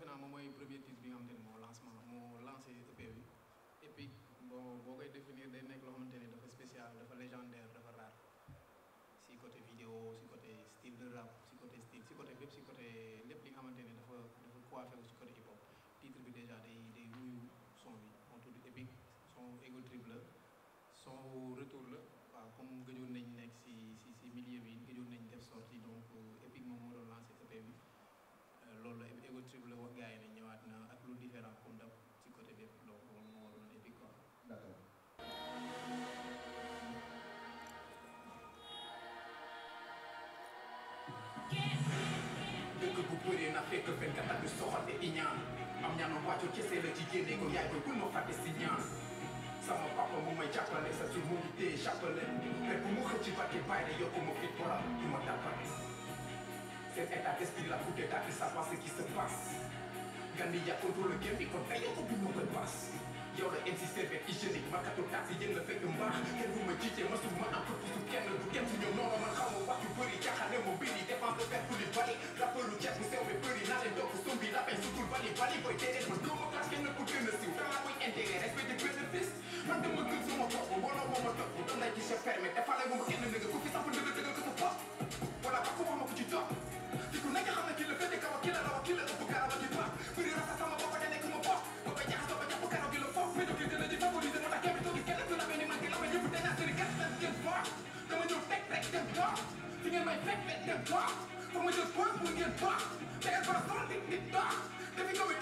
defe naa moom mooy premier titre bi nga xamante ne moo lancé EP bi Epic bon boo koy définir day nekk loo xamante ne dafa spécial dafa légendaire dafa rare si côté vidéo si côté style de rap si côté style si côté bépp si côté lépp li nga xamante ne dafa coiffé wu si côté hip hop titre bi déjà day wuyu son bi moo tudd Epic son Ego Trip la son retour la waaw comme gëjoon nañ nekk si milieu bi gëjoon nañ def sortie donc Epic moom moo doon lancé EP bi loolu la Ego Trip la wax gars yi ne ñëwaat na ak lu différent comme dab ci côté bépp donc moom moo waroon Epic quoi. D'accord. dëkk bu bëree na fekk fenkat ak soxal te iñaan am ñaanu wàccu kese la ci génne ko yaay koy bul ma fàtte si ñaan sama papa mu may jàppale sa tur mu ngi téye jàppale mais bu mu xëcc barke bàyyi de yokku ma fit boral du ma dàppale seen état d'esprit la pour d'état qui savoir ce qui se passe gandi ya contrôle game bi kon tey yow bi mu koy passe yow la MC serviette hygiénique markato taxi yéen la fekk mbaax kenn bu ma jiite ma suuf ma am ko gisu kenn du kenn si ñoom noonu man xaw ma wax yu bëri jaaxane mo mbiri dépense de faire pour li bali rappeur lu ceeb bu sew bi bëri naa leen dokk sombi la bañ sutul bali boy déedéet man doo ma classe kenn ku gën a siiw dama koy intérêt respect de bénéfice man dama gën sama bopp wala moo ma topp doon lay ci se permet defale bu ma kenn nëga ku fi sax ndëga dëgal ko sa bopp wala ba ko wax ma ko ci topp di ku nekk xam ne ki la fete kaw ki la raw ki la ëpp garaba ki baax bëri rasa sama bopp da nekk ma bopp ba bay jaxasoo ba jàpp karaw gi la foofu mais dokki dina di favoriser moo tax kenn toog kenn du la benn man ki la ma ñëpp dana sëri kat sa ngeen baax dama ñëw teg rek dem baax fi ngeen may fekk rek dem baax fa ma jël point pour ngeen baax tegal bara solo dik baax dafi nga ma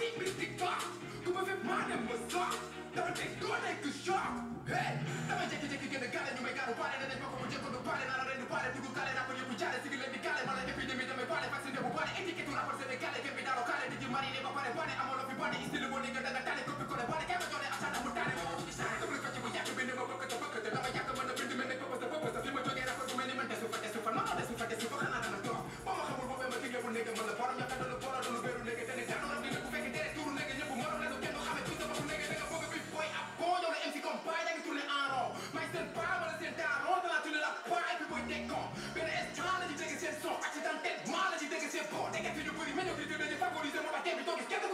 dik baax ku ma fépp maa dem ba sax dama teg doo nekk choc hey dama jékki-jékki génn gaale ñu may gaaru baale danañ bokk bu jëkko du baale naa la ren du baale dugg gaale naa ko yëpp jaale sigi leen di gaale ma la épidémie damay baale vacciné bu baale étiquette rapport sénégalais gém bi daalo kaale di ji marine ba pare baane amoon fi baane istile boo ni nga danga taale coppi ko ne baale kay ma joone asana mu taale ma ci saare dama la fecc bu yàgg bind ma bëkkate dama yàgg mën a bind mel ne pëpës fi ma jógee rapport bu mel ni man desu fa non desu fa xanaa dana toog ba ma xamul boobee ma tigge bu nekk mën la borom ñaka dana borom dana béru nekk te ne gànnu rab dina bu fekk dere tuuru nekk ñëpp morom lesu kenn du xamee tuuti sama bu nekk da nga bëgg bi boy ab bon yow la MC comme baay da nga tourné en rond may seen paa wala seen daron dana tourné la baay bi boy teg kon benn instant la ci dégg seen son accidentellement la ci dégg seen bon dégg fi ñu bëri mais ñoo ci dañu favoriser moo tax tey bi toog kenn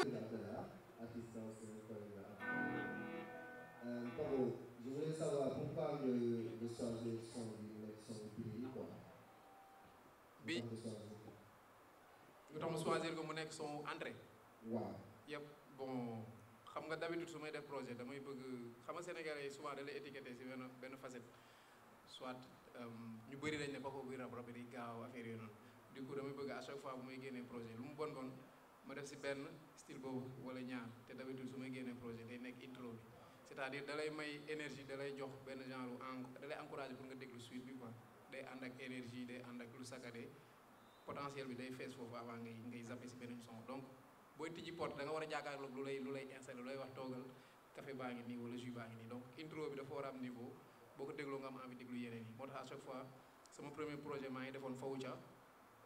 Assistance Pablo, je voulais savoir pourquoi le choisir son pays quoi. bi lu tax mu choisir ko mu nekk son entrée. waaw. yëpp bon xam nga d'habitude su may def projet damay bëgg xam nga Sénégalais yi souvent da lay étiqueté si benn facette soit ñu bëri dañ ne Paco buy rap di gaaw affaire yooyu noonu du coup damay bëgg à chaque fois bu may génnee projet lu mu bon ma def si benn style boobu wala ñaar te d'habitude su may génnee projet day nekk intro bi c'est-à-dire da lay may énergie da lay jox benn genre da lay encourager pour nga déglu suite bi quoi day ànd ak énergie day ànd ak lu saccadé potentiel bi day fees foofu avant ngay zapper si beneen son donc booy tijji porte da nga war a jàkkaarloog lu lay installé lu lay wax toogal café baa ngi nii wala jus baa ngi nii donc intro bi dafa war a am niveau boo ko dégloo nga am envie déglu yeneen yi moo tax à chaque fois sama premier projet maa ngi defoon Fawuca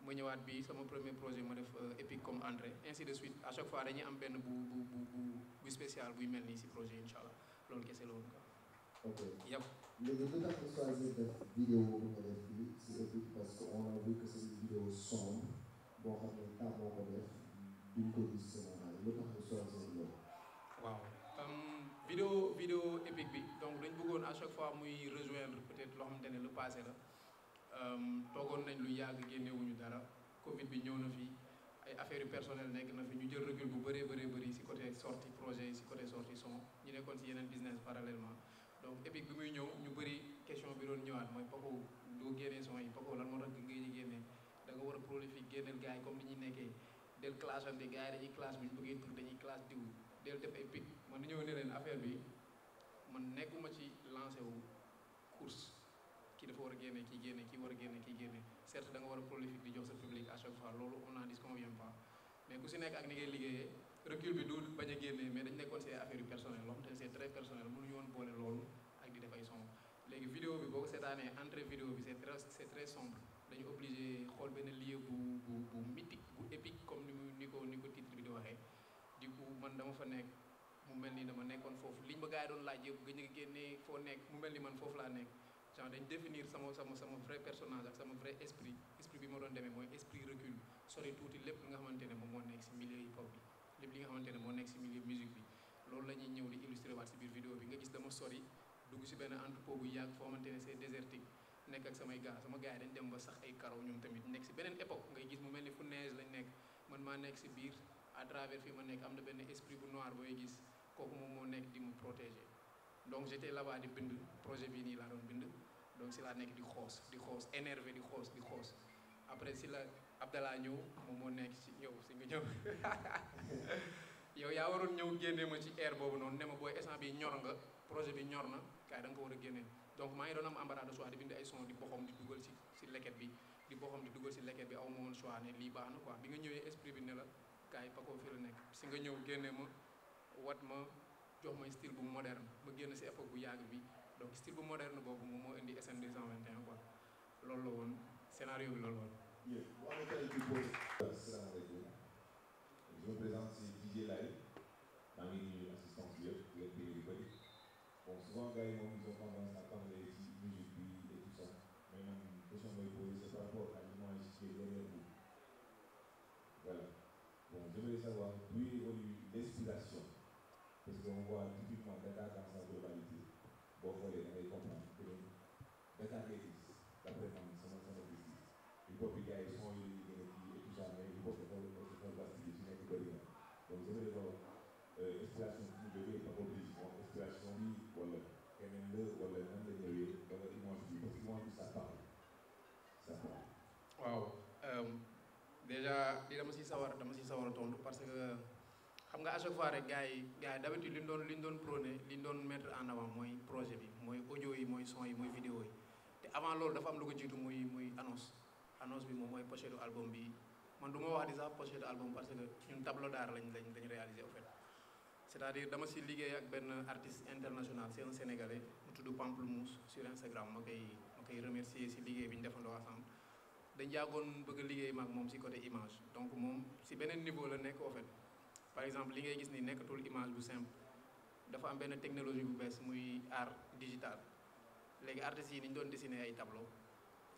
ma ñëwaat bii sama premier projet ma def Epic comme entrée ainsi de suite à chaque fois dañuy am benn bu spécial buy mel nii si projet incha allah loolu kese la woon quoi. ok yëpp. léegi lu tax nga choisir def vidéo bu nga def fii si Epic parce que on a vu que c'est une vidéo sombre boo xam ne temps moo ko def duñ ko gis Sénégal lu tax nga choisir loolu. waaw vidéo Epic bi donc dañ bëggoon à chaque fois muy rejoindre peut-être loo xamante ne le passé la toogoon nañ lu yàgg génnewuñu dara Covid bi ñëw na fi ay affaires yu personnelles nekk na fi ñu jël recul bu bëri si côté sortie projet yi si côté sortie son ñu nekkoon si yeneen business parallèlement donc Epic bi muy ñëw ñu bëri question bi doon ñëwaat mooy Paco doo génnee son yi Paco lan moo tax nga ñu génnee da nga war a prolifique génneel gars yi comme ni ñuy nekkee del clash ante gars yi dañuy clash bu ñu bëggee tur dañuy clash diw del def ay pic man ñëw ne leen affaire bi man nekkuma ci lancé wu course kii dafa war a génne kii génne kii war a génne kii génne certes da nga war a prolifique di jox sa public à chaque fois loolu on n'en disconvient pas mais ku si nekk ak ni ngay liggéeyee recul bi du bañ a génnee mais dañ nekkoon si affaire yu personnel loo xam te c'est très personnel mënuñu woon boole loolu ak di def ay son léegi vidéo bi boo ko seetaanee entrée vidéo bi c'est très sombre dañu obligé xool benn lieu bu mythique bu épique comme ni ko titre bi di waxee du coup man dama fa nekk mu mel ni dama nekkoon foofu liñ ba gars yi doon laaj yëpp gëj nga génnee foo nekk mu mel ni man foofu laa nekk genre dañ définir sama vrai personnage ak sama vrai esprit bi ma doon demee mooy esprit recul sori tuuti lépp li nga xamante ne moom moo nekk si milieu hip hop bi lépp li xamante ne moo nekk si milieu musique bi loolu la ñuy ñëw di illustrer waat si biir vidéo bi nga gis dama sori dugg si benn entrepôt bu yàgg foo xamante ne c'est désertique nekk ak samay gars sama gars yi dañ dem ba sax ay karaw ñoom tamit nekk si beneen époque ngay gis mu mel ni fu neige lañ nekk man maa nekk si biir à travers fii ma nekk am na benn esprit bu noir booy gis kooku moom moo nekk di mu protéger donc j'étais là-bas di bind projet bii nii laa doon bind donc si laa nekk di xoos énervé di xoos après si la Abdallah ñëw moom moo nekk ci yow si nga ñëw yow yaa waroon ñëw génnee ma ci air boobu noonu ne ma booy instant bi ñor nga projet bi ñor na kaay da nga ko war a génnee donc maa ngi doon am embarras de choix di bind ay son di boxom di dugal si leket bi di boxom di dugal si leket bi aw ma woon choix ne lii baax na quoi bi nga ñëwee esprit bi ne la kaay Paco fii la nekk si nga ñëw génnee ma wat ma jox may style bu moderne ma génn si époque bu yàgg bi donc style bu moderne boobu moom moo indi SN 221 quoi loolu la woon scénario bi loolu woon. Asalaamaaleykum je me présente c'est DJ Laye maa ngi nuyu assistance bi yëpp di leen bëgg yu bëri bon souvent gars yi moom ils ont tendance à parler ci musique bi et tout ça mais man question mooy posé c'est par rapport à l'image qui est derrière vous voilà bon j'aimerais savoir d'où évolue l'inspiration parce qu'on voit typiquement Dakar dans sa globalité boo xoolee da ngay comprendre que Dakar ngay gis d'après man sama gis-gis hip-hop bi gars yi son yi gën a kii et tout ça mais hip-hop dafa vaste ci nekk bëri na donc j'aimerais savoir inspiration bi mu jógee par oblige bon inspiration bi wala keneen la wala nan la ñëwee wala image bi parce que image bi ça parle. waaw déjà dama si sawar a tontu parce que xam nga à chaque fois rek gars yi d'habitude li ñu doon prôné li ñu doon mettre en avant mooy projet bi mooy audio yi mooy son yi mooy vidéo yi te avant loolu dafa am lu ko jiitu muy annonce bi moom mooy pochette album bi man du ma wax di sax pochette album parce que ñun tableau d'art lañ réaliser en fait c'est-à-dire dama si liggéey ak benn artiste international c'est un sénégalais mu tudd Pamplemousse sur Instagram ma koy remercier si liggéey bi ñu defandoo ensemble dañ yàggoon bëgg a liggéey maag moom si côté image donc moom si beneen niveau la nekk en fait par exemple li ngay gis ni nekkatul image bu simple dafa am benn technologie bu bees muy art digital léegi artistes yi ni ñu doon dessiner ay tableau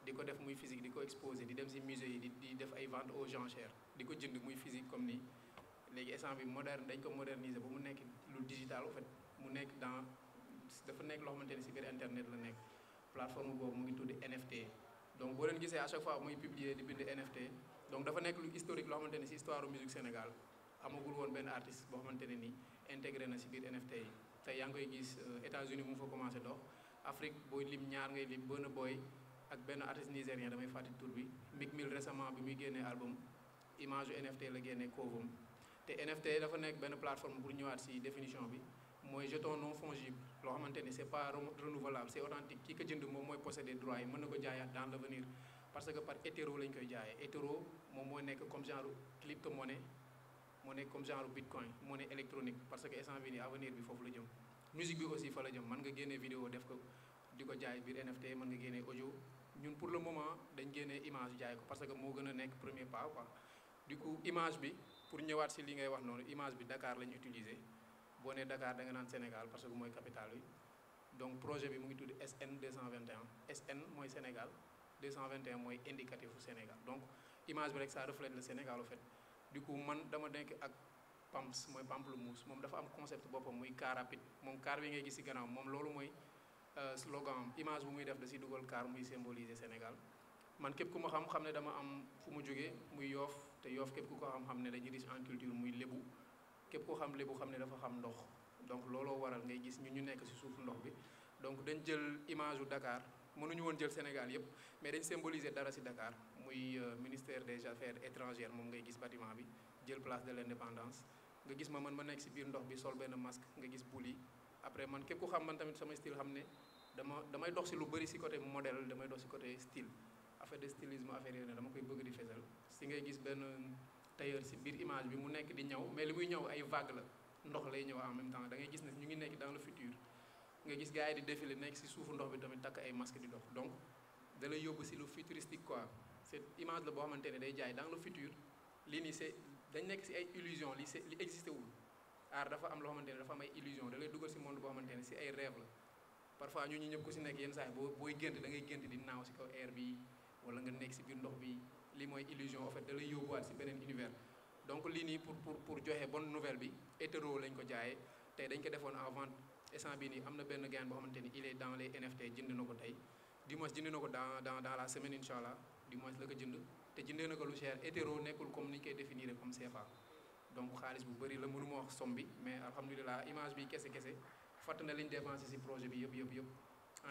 di ko def muy physique di ko exposer di dem si musée yi di def ay vente aux enchères di ko jënd muy physique comme nii léegi instant bi moderne dañ ko moderniser ba mu nekk lu digital en fait mu nekk dafa nekk loo xamante ne si biir internet la nekk plateforme boobu mu ngi tudd NFT donc boo leen gisee à chaque fois muy publier di bind NFT donc dafa nekk lu historique loo xamante ne si histoire musique Sénégal amagul woon benn artiste boo xamante ne nii intégré na si biir NFT yi tey yaa ngi koy gis États-Unis mu fa commencé dox Afrique booy lim ñaar ngay lim Burna Boy ak benn artiste nigérien damay fàttali tur bi Meek Mill récemment bi muy génnee album image yu NFT la génnee Kovom te NFT dafa nekk benn plateforme pour ñëwaat si définition bi mooy jeton non fongible loo xamante ni c'est pas renouvelable c'est authentique ki ko jënd moom mooy posséder droit yi mën na ko jaayaat dans l'avenir parce que par hétéro lañ koy jaayee hétéro moom moo nekk comme genre crypto-monnaie moo nekk comme genre bitcoin monnaie électronique parce que instant bi nii avenir bi foofu la jëm musique bi aussi fa la jëm mën nga génnee vidéo def ko di ko jaay biir NFT mën nga génnee audio ñun pour le moment dañ génnee image jaay ko parce que moo gën a nekk premier pas quoi du coup image bi pour ñëwaat si li ngay wax noonu image bi Dakar lañ utiliser boo nee Dakar da nga naan Sénégal parce que mooy capitale bi donc projet bi mu ngi tudd SN 221 SN mooy Sénégal 221 mooy indicatif fu Sénégal donc image bi rek ça reflète le Sénégal en fait du coup man dama nekk ak Pams mooy Pamplemousse moom dafa am concept boppam muy car rapide moom car bi ngay gis si gannaaw moom loolu mooy slogan am image bu muy def da si dugal car muy symboliser Sénégal man képp ku ma xam ne dama am fu mu jógee muy Yoff te Yoff képp ku ko xam ne dañuy riche en culture muy lébu képp ku xam lébu xam ne dafa xam ndox donc looloo waral ngay gis ñu nekk si suufu ndox bi donc dañ jël image u Dakar mënuñu woon jël Sénégal yëpp mais dañ symboliser dara si Dakar muy ministère des affaires étrangères moom ngay gis bâtiment bi jël place de l'indépendance nga gis man ma nekk si biir ndox bi sol benn masque nga gis buli après man képp ku xam man tamit sama style xam ne damay dox si lu bëri si côté modèle damay dox si côté style affaire de stylisme affaire yooyu ne dama koy bëgg di fesal si ngay gis benn tailleur si biir image bi mu nekk di ñaw mais li muy ñaw ay vague la ndox lay ñëw en même temps da ngay gis ne ñu ngi nekk dans le futur nga gis gars yi di défilé nekk si suufu ndox bi tamit takk ay masque di dox donc da lay yóbbu si lu futuristique quoi cette image la boo xamante ne day jaay dans le futur lii nii c'est dañ nekk si ay illusion li existé wul art dafa am loo xamante ne dafa am ay illusion da lay dugal si monde boo xamante ne si ay rêve la parfois ñu ñëpp ku si nekk yenn saa yi booy gént da ngay gént di naaw si kaw air bi wala nga nekk si biir ndox bi lii mooy illusion en fait da lay yóbbuwaat si beneen univers donc lii nii pour joxe bonne nouvelle bi hétéro lañ ko jaayee tey dañ ko defoon en vente instant bii nii am na benn gain boo xamante ni il est dans les NFT jënd na ko tey dimanche jënd na ko dans la semaine incha allah dimanche la ko jënd te jëndee na ko lu cher hétéro nekkul comme ni ñu koy définir comme CFA donc xaalis bu bëri la mënuma wax somme bi mais alhamdulilah image bi kese fàtt na liñ dépensé si projet bi yëpp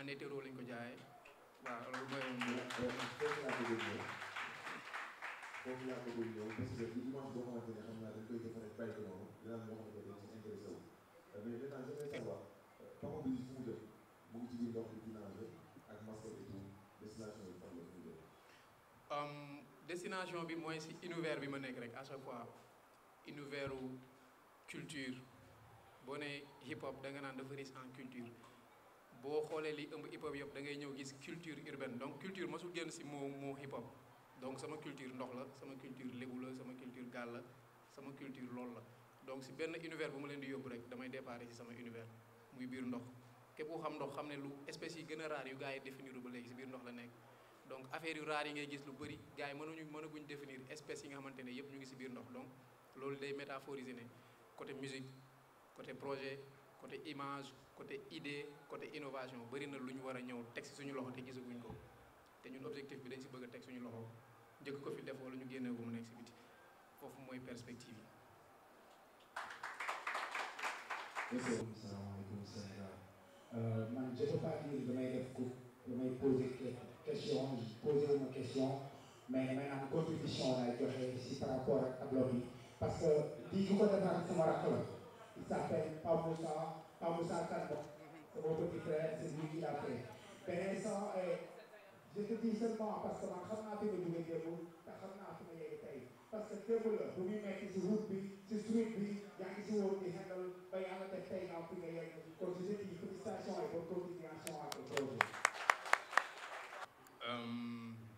en hétéro lañ ko jaayee waaw loolu mooy foofu laa bëggoon ñëw parce que dimanche boo xamante ne xam naa dañ koy defaree bàyyi ko noonu dina am ñoo xamante ne dañ ci intéressé wu mais maintenant je vais savoir Papa bi fu mu jëm mu ngi ci biir ndox bi di nager ak masque et tout destination bi fan la fu mu jëm. Destination bi mooy si univers bi ma nekk rek à chaque fois univers culture boo nee hip hop da nga naan dafa riche en culture boo xoolee li ëmb hip hop yëpp da ngay ñëw gis culture urbaine donc culture mosul génn si moo hip hop. donc sama culture ndox la sama culture lébu la sama culture gaal la sama culture loolu la donc si benn univers bu ma leen di yóbbu rek damay déparé si sama univers muy biir ndox képp ku xam ndox xam ne lu espèces yi gën a raar yu gars yi définir ba léegi si biir ndox la nekk donc affaire yu raar yi ngay gis lu bëri gars yi mënaguñ définir espèces yi nga xamante ne yëpp ñu ngi si biir ndox donc loolu day métaphoriser ne côté musique côté projet côté image côté idée côté innovation bëri na lu ñu war a ñëw teg si suñu loxo te gisaguñ ko te ñun objectif bi dañ si bëgg a teg suñu loxo njëkk ko fi def wala ñu génnee ko mu nekk si biti foofu mooy perspective yi. Asalaamaaleykum Sénégal man je peux pas dire damay def ko damay poser question poser uma question mais damay naan contribution laay joxe si par rapport ak tableau bi parce que lii ku ko defar sama rakk la il s'appelle Pape Moussa Kane c'est mon petit frère c'est lui qui l'a fait beneen sang je te dis seulement parce que man xam naa fi nga jógee démb te xam naa fi nga yegg tey parce que démb la bu muy nekk si route bi si street bi yaa ngi si woon di xendal ba yàlla def tey nga fi nga yegg kon je te dis félicitations et bonne continuation ak le projet.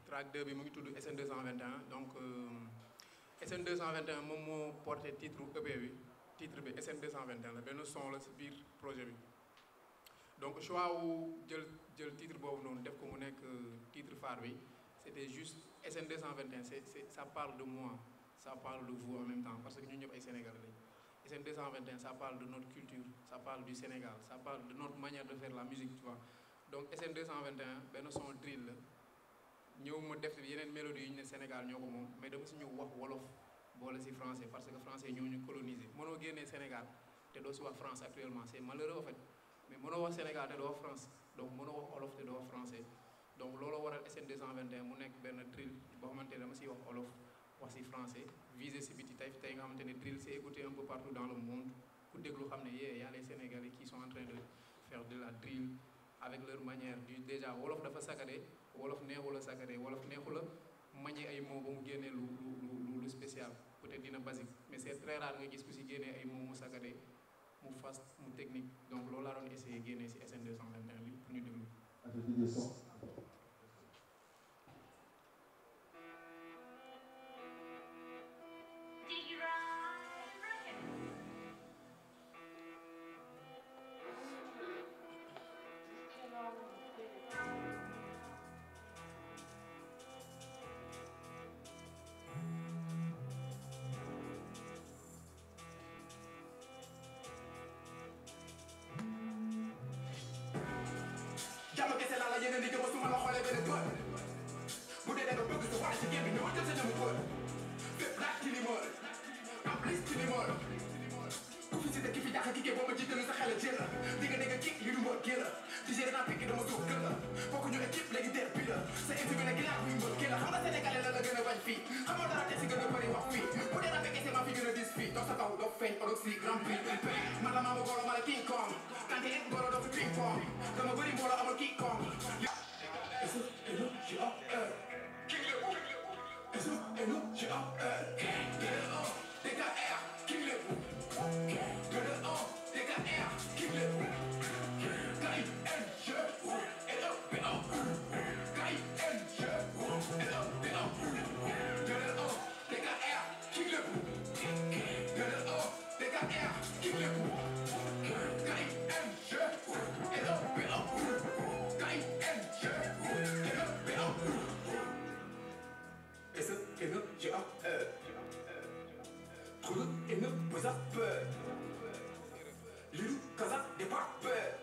Track 2 bi mu ngi tudd SN 221 donc SN 221 moom moo porté titre EP bi titre bi SN 221 la benn son la si biir projet bi. donc choix wu jël titre boobu noonu def ko mu nekk titre phare bi c'était juste SN 221 ça parle de moi ça parle de vous en même temps parce que ñun ñëpp ay Sénégalais lañ SN 221 ça parle de notre culture ça parle du Sénégal ça parle de notre manière de faire la musique tu vois donc SN 221 benn son drill la ñëw ma def yeneen mélodie yu ñu ne Sénégal ñoo ko moom mais dama si ñëw wax wolof boole si français parce que français ñoo ñu colonisé mënoo génnee Sénégal te doo si wax France actuellement c'est malheureux en fait. mais mënoo wax Sénégal te doo wax France donc mënoo wax olof te doo wax français donc looloo waral SN 221 mu nekk benn drill boo xamante ne dama siy wax olof wax si français visé si biti tey nga xamante ne drill c'est écouté un peu partout dans le monde ku déglu xam ne y a les Sénégalais qui sont en train de faire de la drill avec leur manière du déjà wolof dafa saccadé wolof neexul a saccadé wolof neexul a manier ay mots ba mu génnee lu spécial peut-être dina basique mais c'est très rare nga gis ku si génnee ay mots mu saccadé mu fast mu technique donc loolu laa doon essayé génnee si SN 221 bi pour ñu déglu. jàmm kese laa la yéene di jëm su ma la xoolee benn bët bu dee da nga bëgg sa wàll ci génn ñëw jël sa ñamu bët fépp laaj ci numéro en plus ci numéro ku fi si dëkk fi jàkka kii boo ma jiitalu sa xel jël la di nga dégg kii yu du mbër kii la di géré naa pikki dama suuf gën la bokku ñu équipe léegi der bi la sa équipe bi ne gilaat buy mbër kii la xam nga sénégalais la gën a bañ fii xamoo dara te si gën a bëri wax fii bu dee rafet kese maa fi gën a dis fii dox sa kaw dox feeñ odoxy grand prix man la maa ma golo ma la king kong kante it golo dox fi ping pong dama bëri mbooloo amul king kong Trop de haineux, pose à peur. Les loups, casa, des papeurs.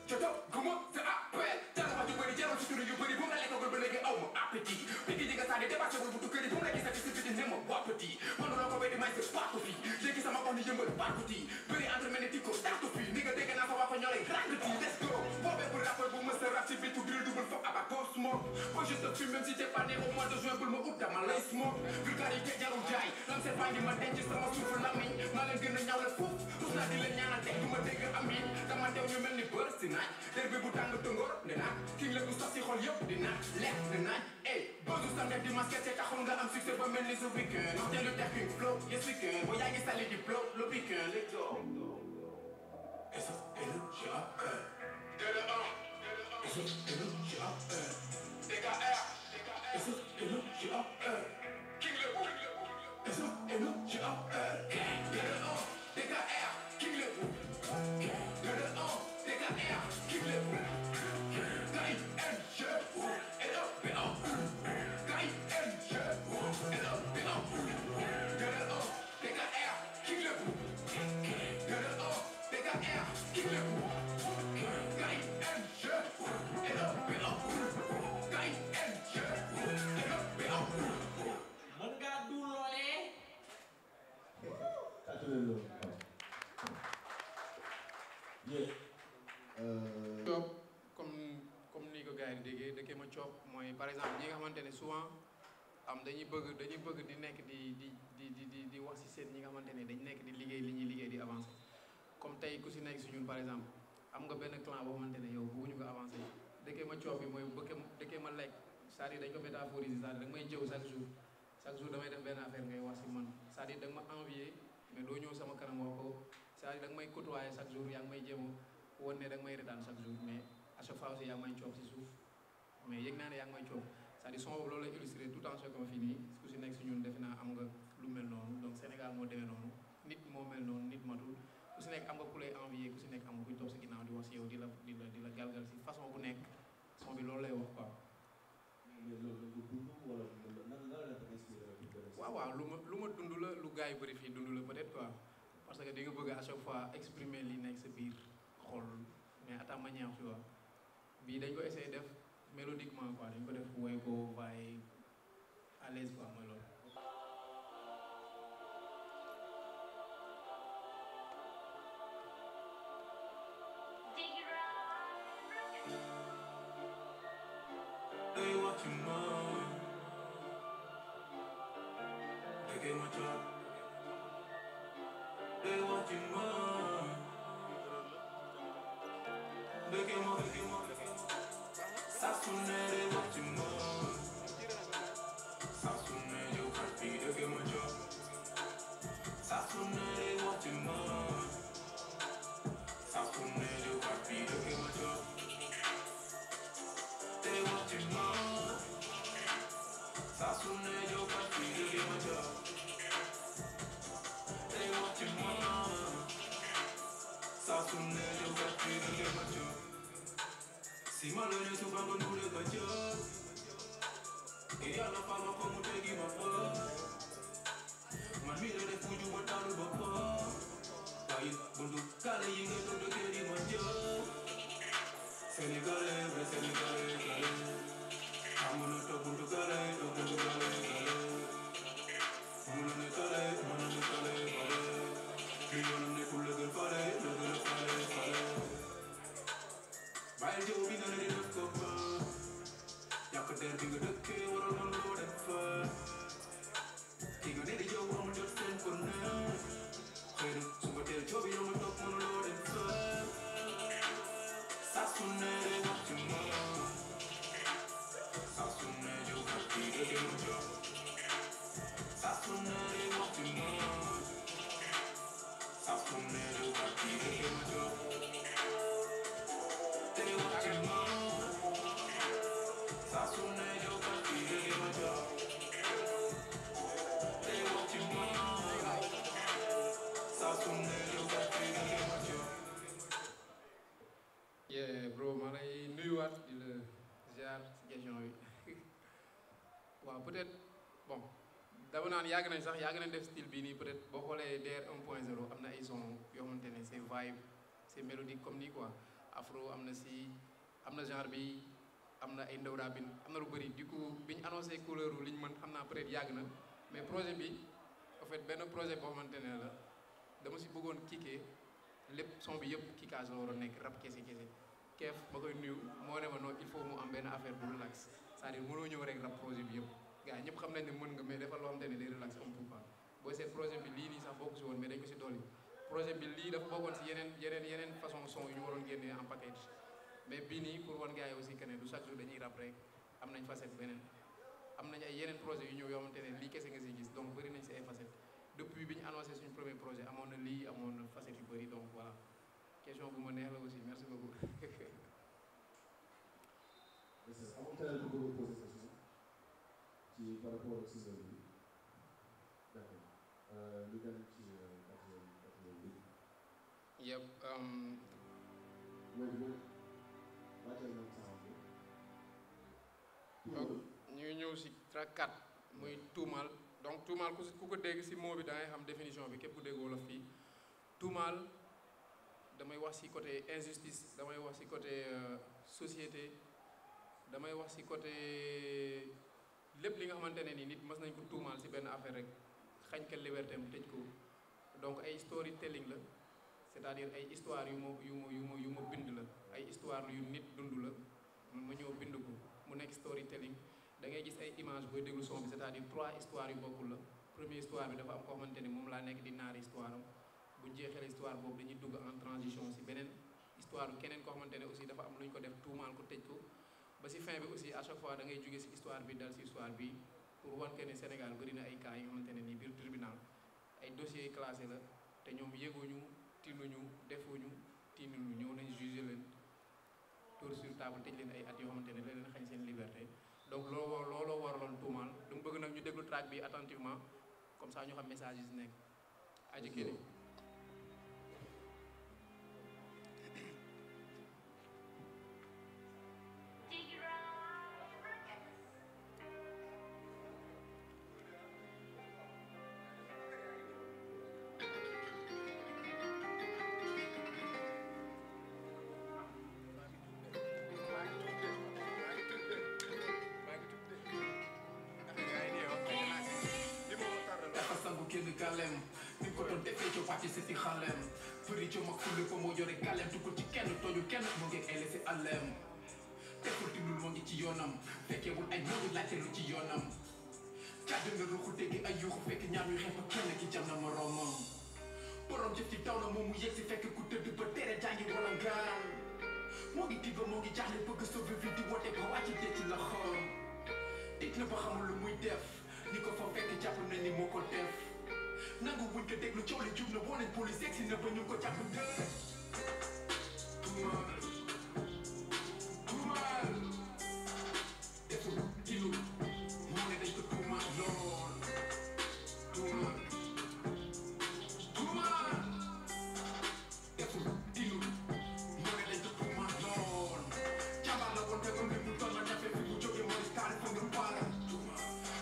Toto, comment c'est appel? T'as la voix du bonnet, j'ai reçu tout le bonnet, bon, la lettre, le bonnet, oh, mon appétit. Piqué, j'ai gâté, des dépassés, vous tout que les bons, la qui s'affiche, c'est des mots, petit. Pendant la convoi des mains, c'est pas tout fille. J'ai qui ça m'a connu, je me pas petit. Petit entre ménético, start to fille. Nigga, dès que n'a pas fait les gravity, let's go. Bobé pour la fois, vous me serez rapide, tout grill, double fuck, à bas, go smoke. Moi, je te fume, même si t'es pas né au mois de juin, pour me hook, dans ma lace smoke. Vulgarité, jarou jaay. L'homme s'est pas dit, ma dengue, c'est ma souffle, la main. Malin, gën a ñaaw la fouf. Tous naa di leen ñaanal teg, du ma dégg amin. Dama teew ñu mel ni bër si naaj. Der bi bu tàng tëngoor, ne naaj. King la bu sax si xol yëpp, di naaj. Lekk, di naaj. Ey, bëggu sa nekk di masqué, te taxul nga am succès ba mel ni The Weeknd. Ndax te lu tekking flow, yes weekend. Boo yaa ngi sali di blow, le weekend, let's go. S-O-L-G-A-R. S-O-L-G-A-R. D-K-R. S-O-L-G-A-R. King le bout. S-O-L-G-A-R. D-K-R. King le bout. D-K-R. King le bout. K-I-N-G-O-L-O-B-O. K-I-N-G-O-L-O-B-O. D-K-R. King le bout. D-K-R. King le bout. Coop comme ni ko gars yi déggee dëkkee ma coop mooy par exemple ñi nga xamante ne souvent dañuy bëgg di nekk di wax ci seen ñi nga xamante ne dañ nekk di liggéey li ñuy liggéey di avancer comme tey ku si nekk si ñun par exemple am nga benn clan boo xamante ne yow bëgguñu ko avancer dëkkee ma coop bi mooy dëkkee ma lekk c'est-à-dire dañ ko métaphoriser c'est-à-dire da nga may jëw chaque jour damay def benn affaire ngay wax si man c'est-à-dire da nga ma envier mais doo ñëw sama kanam wax ko c'est-à-dire da nga may côtoyer chaque jour yaa ngi may jéem woon ne da nga may retaan chaque jour mais à chaque fois aussi yaa ngi may coob si suuf mais yëg naa ne yaa ngi may coob c'est-à-dire son boobu loolu lay illustré tout en ce qu'on fii nii ku si nekk si ñun defe naa am nga lu mel noonu donc Sénégal moo demee noonu nit moo mel noonu nit matul ku si nekk am nga ku lay envier ku si nekk am nga kuy toog si ginnaaw di wax si yow di la galgal si façon bu nekk son bi loolu lay wax quoi. waaw lu ma dund la lu gars yi bëri fii dund la peut-être quoi parce que di nga bëgg à chaque fois exprimer li nekk sa biir xol mais à ta manière tu vois bii dañ ko essayer def mélodiquement quoi dañ ko def woy ko waaye à l'aise quoi mooy loolu. Si malone tu bango nure kajot e ala fama como tegi mapa man mire de fuju batalu bapa pai bundu kale yinga to de kedi manja Senegale kale amono to bundu kale amono kale kale Kriyon ne kulle gel fale Baye jow bi nga ne di def ko fa yàq der bi nga dëkkee waral man loo def fa ki nga ne di jow amul jot seen ko ne xëy na suba teel jow bi yow ma toog man loo def fa saa su ne de wax ci ma saa su ne jow kat bi dëgg ma jow saa su ne de wax ci ma saa su ne jow kat bi dëgg ma jow bro maa lay nuyuwaat di la ziar si question bi waaw peut-être bon dama dama naan yàgg nañ def style bii nii peut-être boo xoolee DR 1.0 am na ay son yoo xamante ne c'est vibe c'est mélodique comme nii quoi afro am na si am na genre bi am na ay ndaw rabin am na lu bëri du coup bi ñu annoncé couleur li ñu mën xam naa peut-être yàgg na mais projet bi en fait benn projet boo xamante ne la dama si bëggoon kickee lépp son bi yëpp kickage la waroon nekk rap kese keef ma koy nuyu moo ne ma non il faut mu am benn affaire bu relax c'est-à-dire mënoo ñëw rek rap projet bi yëpp gars ñëpp xam nañ ne mën nga mais dafa loo xamante ne day relax un peu quoi booy seet projet bi lii nii sax bokk si woon mais dañ ko si dolli projet bi lii dafa bokkoon si yeneen façon son yu ñu waroon génnee en package mais bii nii pour wan gars yi aussi que ne du chaque jour dañuy rap rek am nañ facette beneen am nañ ay yeneen projet yu ñëw yoo xamante ne lii kese nga si gis donc bëri nañ si ay facette depuis bi ñu annoncé suñu premier projet amoon na lii amoon na facette yu bëri donc voilà question bu ma neex la aussi merci beaucoup. amul keneen ku bëgg a posé question ci par rapport ak single bi d'accord ñu dem ci quatrième bi. yëpp. ñu ngi ñëw si track 4 muy tuumaal donc tuumaal ku ko dégg si mot bi da ngay xam définition bi képp ku dégg wolof fii tuumaal damay wax si côté injustice damay wax si côté société damay wax si côté lépp li nga xamante ne ni nit mas nañ ko tuumaal si benn affaire rek xañ ka liberté am tëj ko donc ay storytelling la c'est-à-dire ay histoire yu ma bind la ay histoire yu nit dund la ma ñëw bind ko mu nekk storytelling da ngay gis ay image booy déglu son bi c'est-à-dire 3 histoires yu bokkul la première histoire bi dafa am koo xamante ni moom laa nekk di naari histoire am bu jeexee histoire boobu dañuy dugg en transition si beneen histoire keneen koo xamante ne aussi dafa am lu ñu ko def tuumaal ko tëj ko ba si fin bi aussi à chaque fois da ngay jóge si histoire bi dal si histoire bi pour wan que ne Sénégal bëri na ay cas yi nga xamante ne nii biir tribunal ay dossiers classé la te ñoom yëguñu tinuñu defuñu tinuñu ñëw nañ jugé leen tour sur table tëj leen ay at yoo xamante ne la leen xañ seen liberté donc looloo waraloon tuumaal dama bëgg nag ñu déglu track bi attentivement comme ça ñu xam message yi si nekk aji kii galem ni ko doon defee ci wàcc si xalem bëri ci mag fulu ko moo yore galem tukul ci kenn tooñu kenn moo ngi ay laisser alem tekkul dinul moo ngi ci yoonam fekkewul ay moodu laajte lu ci yoonam càdd nga ruxu dégg ay yuuxu fekk ñaar ñu xepp kenn ki jam na moroomam borom jëf ci taw na moom mu yegg si fekk ku tëdd ba tere jàngi wala ngaan moo ngi tiba moo ngi jaaxle bëgg sauver vie di woote ba wàcc dee ci la xoom tig na ba xamul lu muy def ni ko fa fekk jàpp na ni moo ko def nangu wuñ ko déglu coow li jub na woo nañ police yegg si na ba ñu ko jàpp dee tuumaal tuumaal deful dilu moo ne dañ ko tuumaal lool tuumaal tuumaal deful dilu moo ne dañ ko tuumaal lool jàmbaar la woon te comme li mu toll la ñafe fi mu jógee mooy taal fa nga paara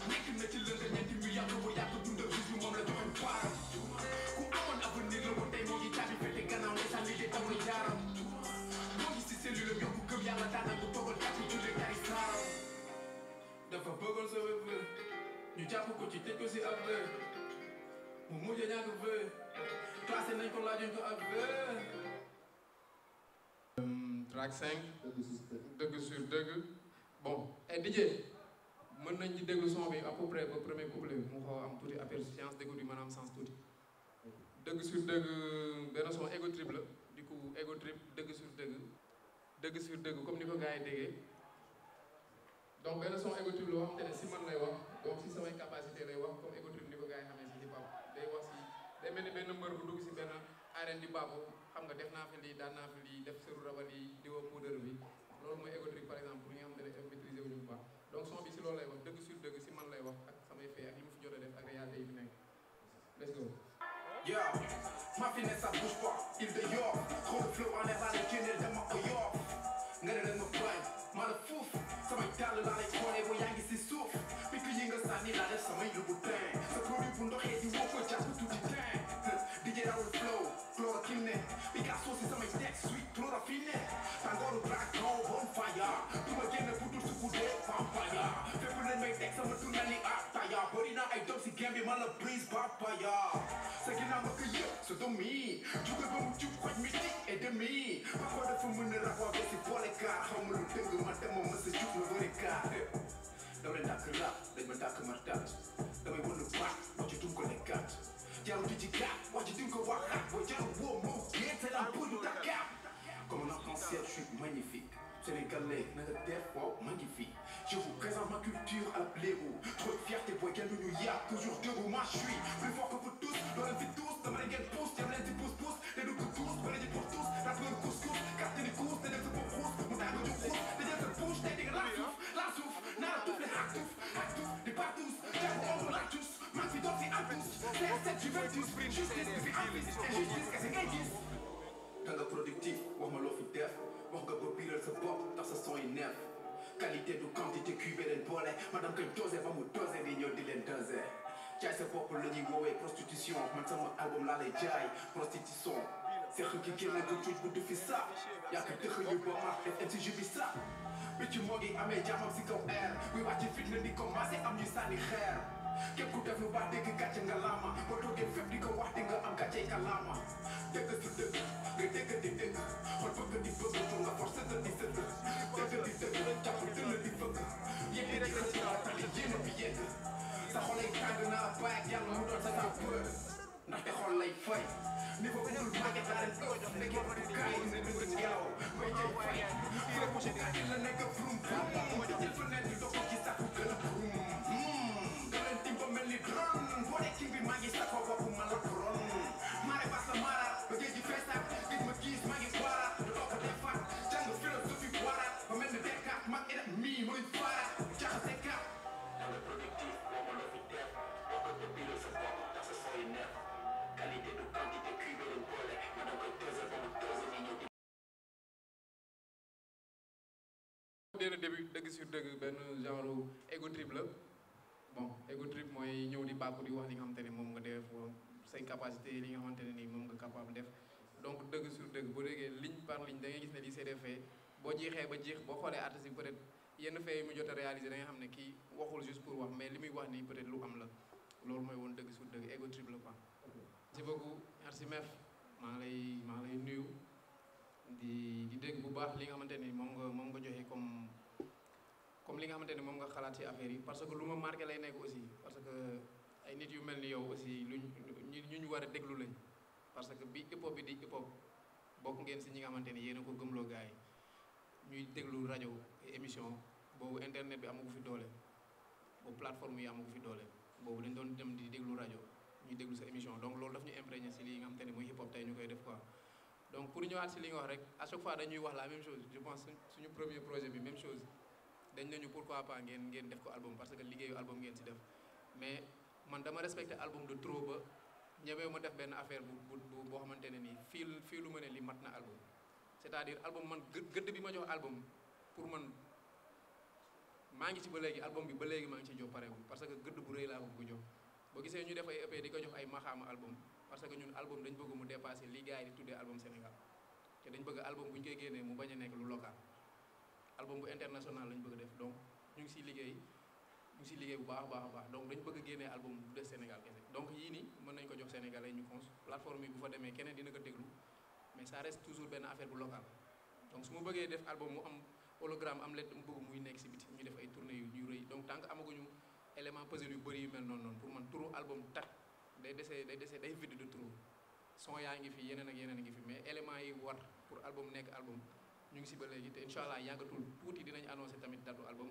nekk na ci lënd ñeenti mi yàq bu yàq dundal bis bi moom la joxoon paara ku amoon avenir la woon tey moo ngi caabi fete gannaaw ne sànni de tamul jaaram moo ngi si cellule am yokku gëm yàlla daanaka bu toogal jàpp julli tari saaram dafa bëggoon sa wér ñu jàpp ko ci tëj ko si ab mu mujj ñàkk vë classé nañ ko laajuñ ko ab track 5 dëgg sur dëgg bon et DJ mën nañ di déglu son bi à peu près ba premier couplet bi mu xaw am tuuti aperçu science déggu di maanaam sens tuuti dëgg sur dëgg benn son ego trip la du coup ego trip dëgg sur dëgg comme ni ko gars yi déggee donc benn son ego trip la wax te ne si man lay wax donc si samay capacité lay wax comme ego trip ni ko gars yi xamee si hip hop day wax si day mel ni benn mbër bu dugg si benn arène di baabu xam nga def naa fi lii daan naa fi lii def sëru rabal yi diwa poudre bi loolu mooy ego trip par exemple pour ñi nga xam ne maîtriser wuñu bu baax donc son bi si loolu lay wax dëgg sur dëgg si man lay wax ak samay fee ak li mu fi jot a def ak réalité yi fi nekk let's go. Yo, ma finesse ça bouge pas, il de York, trop de flow en air à la tunnel de ma York. Nga ne leen ma bañ, ma la fuuf, samay dàll laa lay xoolee ba yaa ngi si suuf, puis que yi nga sànni laa def samay yóbbu tey. ay doom si game bi man la brise papaya sa ginnaaw ma ko yëpp sa domi jugal ba mu jub xoj mi tig et demi parfois dafa mën a rap waa si boole kaar xaw ma lu dëgg ma dama mës a jub la bëri kaar dama leen dàkk rap dañ ma dàkk martaat damay wan lu baax wax ci dum ko lekkaat jaru di ci gaat wax ci dum ko waxaat boo jaru woo moo génn te la pour du dakkaat comme un arc-en-ciel je suis magnifique Sénégalais na nga def waaw magnifique je vous présente ma culture à la blaireau trop de fierté boy kenn du ñu yàq toujours debout moi je suis plus fort que vous tous doo leen fi tous dama leen ngeen pousse yam leen di pousse pousse te du ko tous ba leen di pour tous rap nga couscous carte ni course te def sa bopp ruus mu tàgg ju xuus te jël sa bouche te di nga la suuf naa tuuf le hak tuuf di pas tous jàng on la tous man fi doon fi am tous CR7 Juventus justice bi fi am fi injustice kese ngay gis da nga productif wax ma loo fi def wax nga ba biiral sa bopp ndax sa son yi neef qualité du quantité cube leen boole madame koy dosé ba mu dosé di ñëw di leen dosé jaay sa bopp la ñuy woowee prostitution man sama album laa lay jaay prostitution seq ki génne ko tuuti bu du fi sa yaa ko dëx yu ba ma def MCJ bi sa bi ci moo ngi amee jaamam si kaw air buy wàcc fitna di commencé am ñu sànni xeer képp ku def lu baax dégg gàcce nga laama boo toogee fépp di ko wax di nga am gàcce kalaama dëgg su dëgg nga dégg di dëgg xol bëgg di bëgg pour nga forcé da di sëgg dëgg di dëgg jàpp dënn di fëgg yéen di xëcc la tali yéen bi yegg sa xol lay tàng naa bàyyi ak yàlla mu doon sa sa bër ndaxte xol lay fay niveau bu dul màgget laa leen ëpp nekkee bu kaay ne dëgg ngelaw may jëy fay fii bu kaay la nekk brum brum jël fa nekk di dox ci sax gën a brum leen timba mel ni drone boo dee king bi maa ngi sakoo bopp ma la ron maare bas la maara ba géej gi feesaat gis ma gis maa ngi waaraat du toog ko defaat jàng philosophie waaraat ba mel ni dekkaat mag ina mii muy faaraat jaxase kaat danga productif boo ma loo fi def boo ko ko biiral sa bopp ndax sa sooy neef qualité du quantité cube leen boole ma danga koy dosé ba mu dosé ni ñëw dès le début dëgg sur dëgg benn genre ego trip la bon ego trip mooy ñëw di bàkku di wax li nga xamante ne moom nga def say capacité li nga xamante ne nii moom nga capable def donc dëgg sur dëgg boo déggee ligne par ligne da ngay gis ne lii c'est des faits boo jeexee ba jeex boo xoolee artistes yi peut-être yenn faits yi mu jot a réaliser da nga xam ne kii waxul juste pour wax mais li muy wax nii peut-être lu am la loolu mooy woon dëgg sur dëgg ego trip la quoi. merci beaucoup merci Mef maa ngi lay nuyu di dégg bu baax li nga xamante ni moom nga joxe comme li nga xamante ne moom nga xalaat ci affaire yi parce que lu ma marqué lay nekk aussi parce que ay nit yu mel ni yow aussi ñu war a déglu lañ parce que bi hip hop bi di hip hop bokk ngeen si ñi nga xamante ni yéen a ko gëmloo gars yi ñuy déglu rajo émission boobu internet bi amagu fi doole boobu plateforme yi amagu fi doole boobu dañ doon dem di déglu rajo ñuy déglu sa émission donc loolu daf ñu imprégné si li nga xamante ne mooy hip hop tey ñu koy def quoi donc pour ñëwaat si li nga wax rek à chaque fois dañuy wax la même chose je pense suñu premier projet bi même chose dañ nañu pourquoi pas ngeen def ko album parce que liggéeyu album ngeen si def mais man dama respecté album de trop ba ñëwee ma def benn affaire bu boo xamante ne nii fii lu ma ne li mat na album c'est-à-dire album man gëdd bi ma jox album pour man maa ngi ci ba léegi album bi ba léegi maa ngi ci jox pareegul parce que gëdd bu rëy laa ko jox boo gisee ñu def ay EP di ko jox ay maxaama album parce que ñun album dañ bëgg mu dépasser li gars yi di tuddee album Sénégal te dañ bëgg album bu ñu koy génnee mu bañ a nekk lu local album bu international lañ bëgg def donc ñu ngi siy liggéey bu baax a baax donc dañ bëgg génnee album bu des Sénégal kese donc yii nii mën nañ ko jox Sénégalais ñu cons plateforme yi bu fa demee keneen dina ko déglu mais ça reste toujours benn affaire bu local donc su ma bëggee def album mu am hologramme am lettre mu bëgg muy nekk si biti ñu def ay tournées yu rëy donc tant que amaguñu élément puzzle yu bëri yu mel noonu pour man turu album tax day vide de trop son yaa ngi fi yeneen ak yeneen a ngi fi mais éléments yi war pour album nekk album ñu ngi si ba léegi te incha allah yàggatul tuuti dinañ annoncé tamit datu album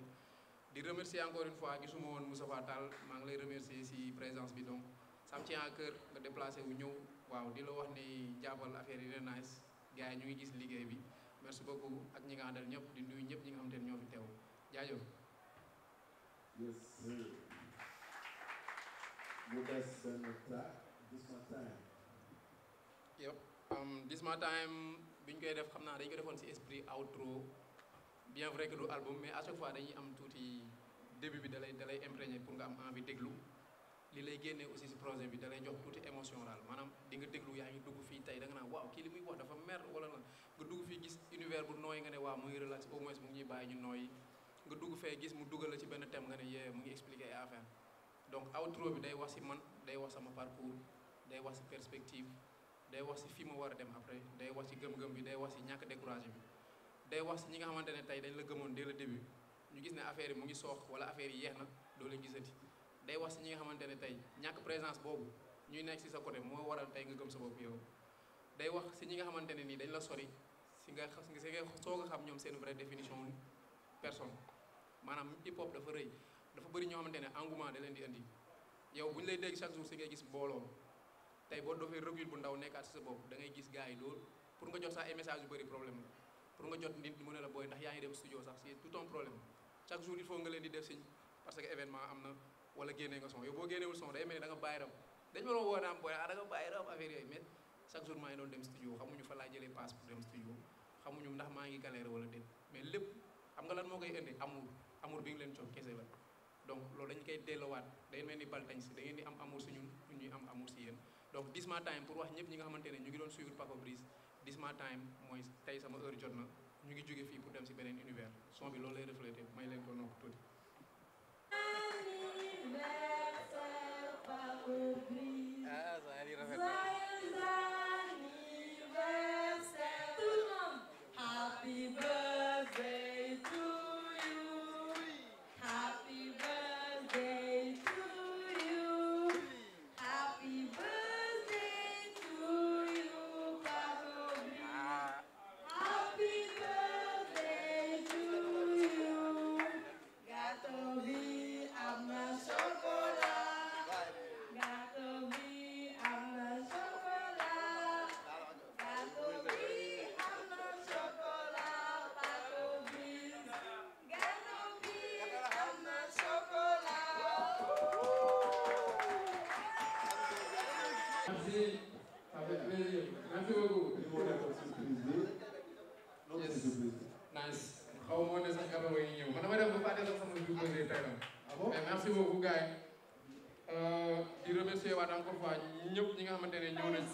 di remercier encore une fois gisuma woon Moustapha Tall maa ngi lay remercier si présence bi donc ça me tient à cœur nga déplacé wu ñëw waaw di la wax ni jàppal affaire yi dina nice gars yi ñu ngi gis liggéey bi merci beaucoup ak ñi nga àndal ñëpp di nuyu ñëpp ñi nga xamante ne ñoo fi teew jaajëf. Yes, sir. You guys done a track, This My Time. Yep. This My Time bi ñu koy def xam naa dañu ko defoon ci esprit outro bien vrai que du album mais à chaque fois dañuy am tuuti début bi da lay imprégné pour nga am envie déglu li lay génnee aussi ci projet bi da lay jox tuuti émotion daal maanaam di nga déglu yaa ngi dugg fii tey da nga naan waaw kii li muy wax dafa mer wala lan nga dugg fii gis univers bu nooy nga ne waaw mu ngi relax au moins mu ngi ñuy bàyyi ñu nooy nga dugg fee gis mu dugal la ci benn thème nga ne yee mu ngi expliquer ay affaire donc outro bi day wax si man day wax sama parcours day wax si perspective day wax si fi ma war a dem après day wax si gëm-gëm bi day wax si ñàkk découragé bi day wax si ñi nga xamante ne tey dañ la gëmoon dès le début ñu gis ne affaire yi mu ngi soox wala affaire yi yeex na doo leen gisati day wax si ñi nga xamante ne tey ñàkk présence boobu ñuy nekk si sa côté moo waral tey nga gëm sa bopp yow day wax si ñi nga xamante ne nii dañ la sori si nga soog a xam ñoom seen vraie définition personne maanaam hip hop dafa rëy dafa bëri ñoo xamante ne engouement da leen di indi yow bu ñu lay dégg chaque jour si ngay gis mbooloo tey boo dofee recul bu ndaw nekkaat si sa bopp da ngay gis gars yi loolu pour nga jot sax ay message yu bëri problème la pour nga jot nit mu ne la booy ndax yaa ngi dem studio sax c'est tout un problème chaque jour il faut nga leen di def signe parce que événement am na wala génnee nga son yow boo génneewul son day mel ni da nga bàyyi rab dañ ma doon woo naam booy da nga bàyyi rab affaire yooyu mais chaque jour maa ngi doon dem studio xamuñu fa laa jëlee passe pour dem studio xamuñu ndax maa ngi galère wala déet mais lépp xam nga lan moo koy indi amour bi nga leen jox kese la donc loolu dañ koy delloowaat day mel ni baltañ si da ngeen di am amour si ñun ñuy am amour si yéen donc This My Time pour wax ñëpp ñi nga xamante ne ñu ngi doon suivre Paco Briz This My Time mooy tey sama heure jot na ñu ngi jóge fii pour dem si beneen univers son bi loolu lay reflété may leen ko nopp tuuti. ah ça a di rafet na. Happy birthday to you. Happy birthday to you. Happy birthday to you, Paco Briz. Happy birthday to you. Gâteau bi am na chocolat. Gâteau bi am na chocolat. Gâteau bi am na chocolat, Paco Briz. Gâteau bi am na chocolat. Merci, ça fait plaisir. Merci beaucoup. Nice. xaw ma woon ne sax gàllankoor yi ñëw man dama dem ba fàtte sax sama jour posé tey la. mais merci beaucoup gars yi. di remercier waat encore fois ñëpp ñi nga xamante ne ñëw nañ.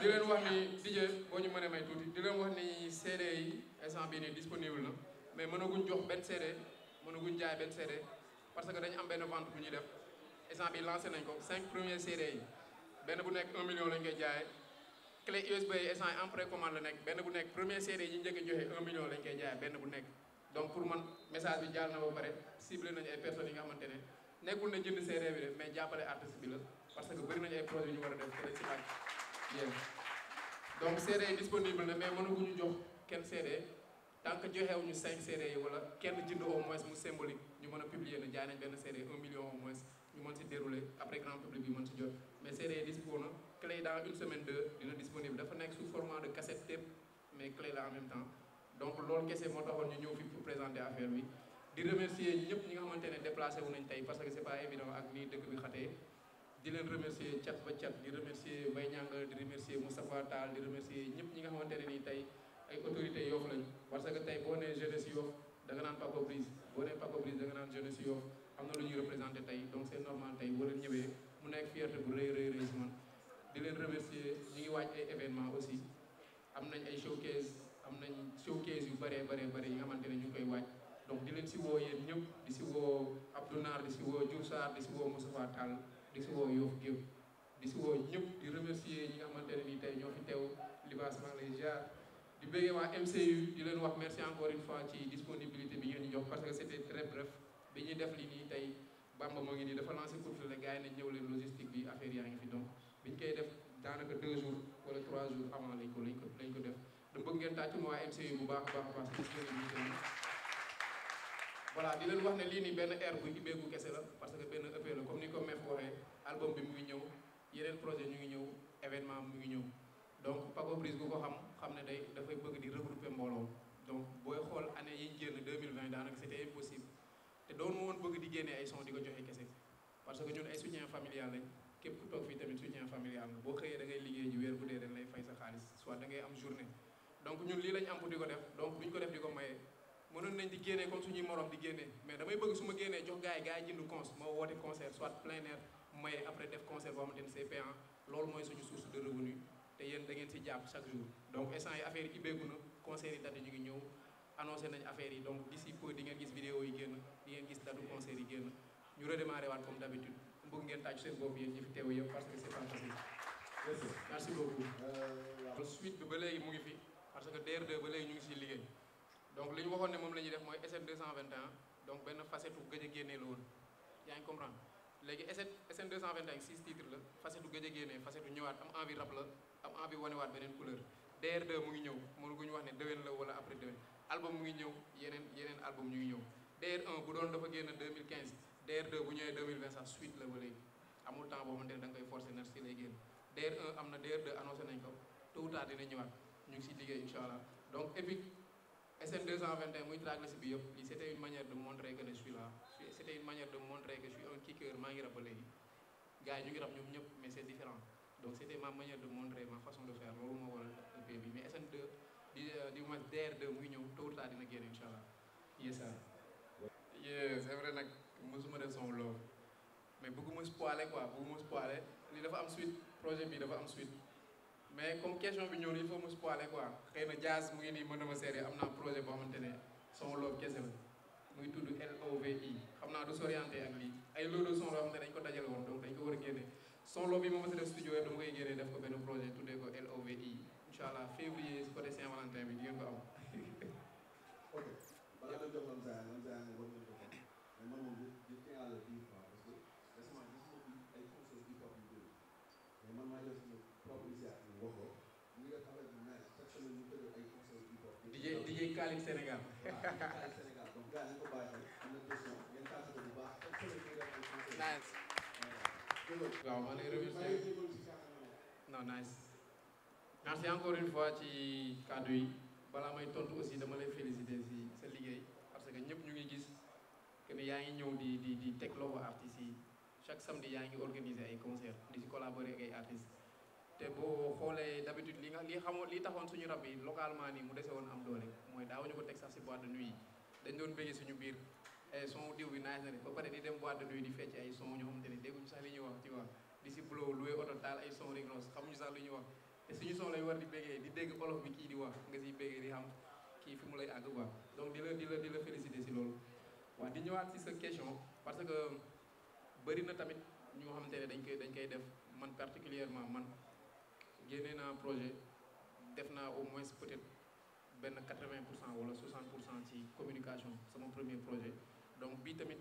di leen wax ni DJ boo ñu mënee may tuuti di leen wax ni CD yi instant bii nii disponible na mais mënaguñ jox benn CD mënaguñ jaay benn CD parce que dañu am benn vente bu ñuy def instant bii lancé nañ ko 5 premiers CD yi benn bu nekk 1 million lañ koy jaayee. clé USB yi instant en précommande la nekk benn bu nekk premier CD yi ñu njëkk a joxe 1 million lañ koy jaayee benn bu nekk donc pour man message bi jàll na ba pare ciblé nañu ay personnes yi nga xamante ne nekkul na jënd CD bi de mais jàppale artiste bi la parce que bëri nañu ay projets yu ñu war a def te dañ si laaj yéen donc CD yi disponible na mais mënaguñu jox kenn CD tant que joxewuñu 5 CD yi wala kenn jënd au moins mu symbolique ñu mën a publier na jaay nañ benn CD 1 million au moins ñu mën si dérouler après grand public bi mën si jot mais CD yi dispo na clé yi dans une semaine 2 dina disponible dafa nekk sous format de cassette tape mais clé la en même temps donc loolu kese moo taxoon ñu ñëw fi pour présenter affaire bi di remercier ñëpp ñi nga xamante ne déplacé wu nañ tey parce que c'est pas évident ak nii dëkk bi xatee di leen remercier cat ba cat di remercier Mbaye Niang di remercier Moustapha Tall di remercier ñëpp ñi nga xamante ne nii tey ay autorités Yoff lañ parce que tey boo nee jeunesse Yoff da nga naan Paco Briz boo nee Paco Briz da nga naan jeunesse Yoff am na lu ñuy représenté tey donc c'est normal tey boo leen ñëwee mu nekk fierté bu rëy si man di leen remercier ñu ngi waaj ay événements aussi am nañ ay showcase yu bëree yi nga xamante ne ñu ngi koy waaj donc di leen si woo yéen ñëpp di si woo Abdou Nar di si woo Diouf Sarr di si woo Moustapha Tall di si woo Yoff gépp di si woo ñëpp di remercier ñi nga xamante ne nii tey ñoo fi teew Libaas maa ngi lay ziar di bëggee waa MCU di leen wax merci encore une fois ci disponibilité bi ngeen ñu jox parce que c'était très bref bi ñuy def li nii tey Bamba moo ngi nii dafa lancé coup de fil gars yi nañ ñëw leen logistique bi affaire yaa ngi fi donc biñ koy def daanaka 2 jours wala 3 jours avant lañ ko def da bëgg ngeen tàccu ma waa MCU bu baax a baax si disponibilité bi voilà di leen wax ne lii nii benn air bu ibbeeku kese la parce que benn EP la comme ni ko Mef waxee album bi mu ngi ñëw yeneen projet ñu ngi ñëw événement mu ngi ñëw donc Paco Briz bu ko xam ne dafay bëgg di regrouper mbooloo donc booy xool année yi ñu génn 2020 daanaka c'était impossible te doon ma woon bëgg di génnee ay son di ko joxe kese parce que ñun ay soutien familial lañ képp ku toog fii tamit soutien familial nga boo xëyee da ngay liggéey ji weer bu dee dañ lay fay sa xaalis soit da ngay am journée donc ñun lii lañ am pour di ko def donc bu ñu ko def di ko maye mënoon nañ di génnee comme suñuy morom di génnee mais damay bëgg su ma génnee jox gars yi jënd ma woote concert soit plein air maye après def concert boo xamante ni c'est payant loolu mooy suñu source de revenu te yéen da ngeen si jàpp chaque jour donc instant yi affaire yi ibbeeku na concert yi date ñu ngi ñëw annoncé nañ affaire yi donc d'ici peu di ngeen gis vidéo yi génn di ngeen gis datu concert yi génn ñu redémarrer waat comme d'habitude bëgg ngeen tàcc seen bopp yéen ñi fi teew yëpp parce que c'est pas facile. merci beaucoup. suite bi ba léegi mu ngi fi parce que DR2 ba léegi ñu ngi siy liggéey donc li ñu waxoon ne moom la ñuy def mooy SN 221 donc benn facette bu gëj a génnee la woon yaa ngi comprendre léegi SN 221 6 titres la facette bu gëj a génnee facette bu ñëwaat am envie rap la am envie wanewaat beneen couleur DR2 mu ngi ñëw mënuñu wax ne déwén la wala après déwén album mu ngi ñëw yeneen album ñu ngi ñëw DR1 bu doon dafa génn 2015 DR2 bu ñëwee 2020 sax suite la ba léegi amul temps boo xamante ne da nga koy forcer na si lay génn DR1 am na DR2 annoncé nañ ko tôt ou tard dina ñëwaat ñu ngi siy liggéey incha allah donc Epic SN 221 muy tracklist bi yëpp lii c'était une manière de montrer que je suis là c'était une manière de montrer que je suis un kicker maa ngi rap ba léegi gars yi ñu ngi rap ñoom ñëpp mais c'est différent donc c'était ma manière de montrer ma façon de faire loolu moo waral EP bi mais SN2 di moins DR2 muy ñëw tôt ou tard dina génn incha allah yes c'est vrai nag mosuma def son love mais bëgguma spoiler quoi bëgguma spoiler lii dafa am suite projet bi dafa am suite mais comme question bi ñëw il faut mu spoiler quoi xëy na Jazz mu ngi nii mën na ma seere am naa projet boo xamante ne son love kese la muy tudd LOVI xam naa du s'orienté ak lii ay loolu son loo xam ne dañ ko dajale woon donc dañ ko war a génne son love bi moom ma si def studio yëpp dama koy génne def ko benn projet tuddee ko LOVI incha allah février si côté Saint-Valentin bi di ngeen ko am. ok balaa nga jox Lamza ne war nañu ko xam mais man moom je tiens à le dire parce que récemment gis nga fi ay concerts hip hop yu bëri mais man maa jël sama propre initiative wax ko ñu ngi def affaire bu nice chaque semaine ñu tëgg ay concerts hip hop. DJ Khalid Sénégal. waaw DJ Khalid Sénégal donc gars yi ñu ko bàyyi xel am na question ngeen tàggat bu baax chaque semaine ñu def ay concerts. nice. waaw maa ngi lay remercier. non nice. merci encore une fois ci kàddu yi balaa may tontu aussi dama lay féliciter si sa liggéey parce que ñëpp ñu ngi gis que ne yaa ngi ñëw di teg loxo artistes yi chaque samedi yaa ngi organiser ay concerts di si collaborer ak ay artistes te boo xoolee d'habitude li taxoon suñu rap yi localement nii mu dese woon am doole mooy daawuñu ko teg sax si boîte de nuit yi dañ doon bëggee suñu biir son diw bi nice na de ba pare di dem boîte de nuit di fecc ay son ñoo xamante ne dégguñu sax li ñuy wax tu vois di si blow loué oto taal ay son riglos xamuñu sax lu ñuy wax te suñu son lay war di béggee di dégg olof bi kii di wax nga siy béggee di xam kii fi mu lay àgg quoi donc di la féliciter si loolu waaw di ñëwaat si sa question parce que bëri na tamit ñoo xamante ne dañ koy def man particulièrement man génnee naa projet def naa au moins peut-être benn 80% wala 60% ci communication sama premier projet donc bii tamit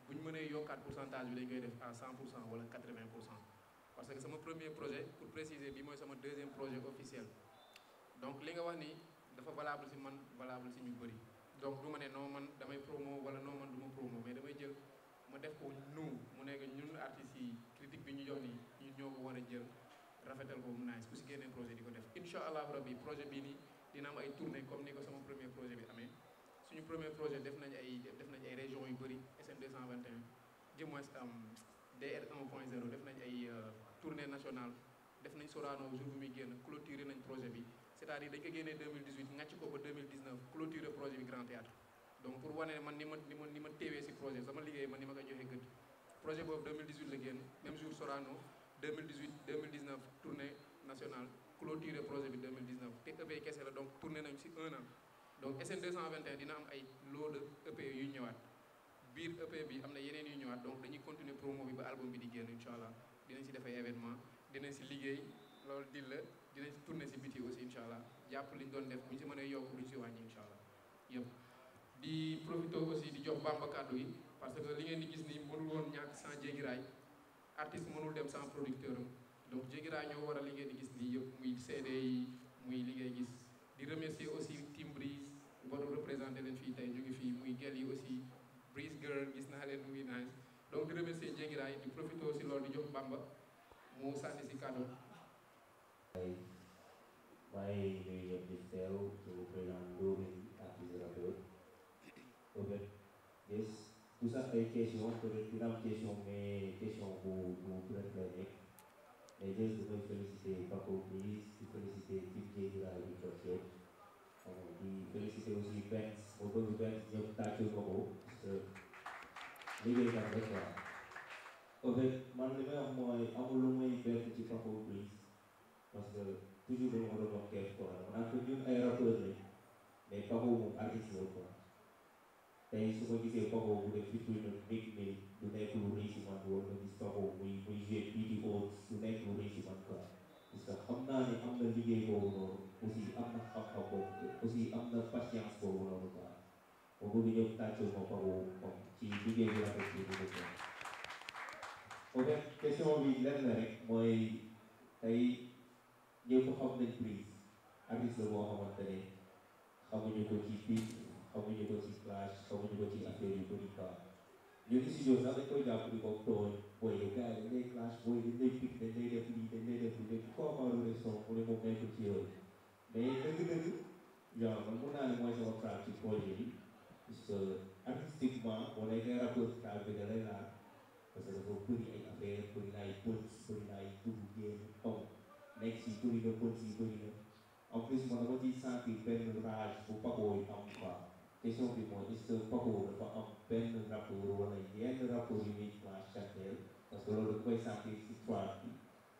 bu ñu mënee yokkaat pourcentage bi dañ koy def à 100% wala 80%. parce que sama premier projet pour préciser bi mooy sama deuxième projet officiel donc li nga wax ni dafa valable ci man valable ci ñu bëri donc du ma ne non man damay promo wala non man du ma promo mais damay jël ma def ko nous mu nekk ñun artistes yi critique bi ñu jox nii ñun ñoo ko war a jël rafetal ko mu nice ku ci génnee projet di ko def incha allah rabbi projet bii nii dina am ay tournée comme ni ko sama premier projet bi amee suñu premier projet def nañ ay régions yu bëri SN 221 du moins DR 1.0 def nañ ay tournée nationale def nañ Sorano jour bi muy génn clôturer nañ projet bi c'est-à-dire dañ ko génnee 2018 ngàcc ko ba 2019 clôturer projet bi Grand Théâtre donc pour wane man ni ma téewee ci projet sama liggéey man ni ma koy joxee gëdd projet boobu 2018 la génn même jour Sorano 2018 2019 tournée nationale clôturer projet bi 2019 te EP kese la donc tourné nañ ci 1 an donc SN 221 dina am ay lot de EP yu ñëwaat biir EP bi am na yeneen yu ñëwaat donc dañuy continuer promo bi ba album bi di génn incha allah dinañ ci def ay événement dinañ ci liggéey loolu di la dinañ ci tourner ci biti aussi incha allah jàpp li ñu doon def bu ñu ci mënee yokk duñ ci wàññi incha allah yëpp di profité aussi di jox Bamba kàddu yi parce que li ngeen di gis nii mënul woon ñàkk sans Jéggi Raay artiste mënul dem sans producteur am donc Jéggi Raay ñoo waral li ngeen di gis nii yëpp muy CD yi muy li ngay gis di remercier aussi Team Breeze war a représenté leen fii tey ñu ngi fii muy gel yi aussi Breeze Girl gis naa leen muy nice donc di remercier Jéggi Raay di profité aussi loolu di jox Bamba mu sànni si kàddu. maa ngi nuyu ñëpp di teew ci président Ndomin artiste rappeur peut-être yes tout ça ay question peut-être dina am question mais question bu bref lay nekk mais juste damay féliciter Paco Briz di féliciter Team Jéggi Raay di Torche di féliciter aussi Benz boo bëgg Benz ñëpp tàccul ko parce que liggéeykat rek quoi en fait man li may wax mooy amul lu may bett ci Paco Briz parce que toujours dañu war a doon keef quoi maanaam que ñun ay rappeurs lañ mais Paco moom artiste la quoi tey su ko gisee Paco bu def featuring ak Nick Mill du nekk lu rëy si man wala nga gis Paco muy joué Beauty Oats du nekk lu rëy si man quoi parce que xam naa ne am na liggéey boobu noonu aussi am na xam-xam boobu aussi am na patience boobu noonu quoi ma bëgg ñëw tàccul ma Paco moom ci liggéey bi rafet bi mu def en fait question bi lenn la rek mooy tey ñëpp xam nañ Prince artiste la boo xamante ne xamuñu ko ci beat xamuñu ko ci clash xamuñu ko ci affaire yu bëri quoi ñun si studio sax dañ koy jàpp di ko tooñ booy yow gars yi dañ lay clash booy dañ lay pick dañ lay def lii dañ lay def lii pourquoi pas le son mu ne moom nekkul ci yow mais dëgg-dëgg genre man mun naa ne mooy sama track ci projet bi parce que artistiquement boo nekkee rappeur track bi da lay laal parce que dafa bëri ay affaire bëri na ay punch bëri na ay dugg génn xaw nekk si bëri na punch yi bëri na en plus man dama ciy sentir benn rage bu Paco yi am quoi question bi mooy est-ce que Paco dafa am benn rapport wala yenn rapport yu muy clash chaque parce que loolu da koy sentir si track bi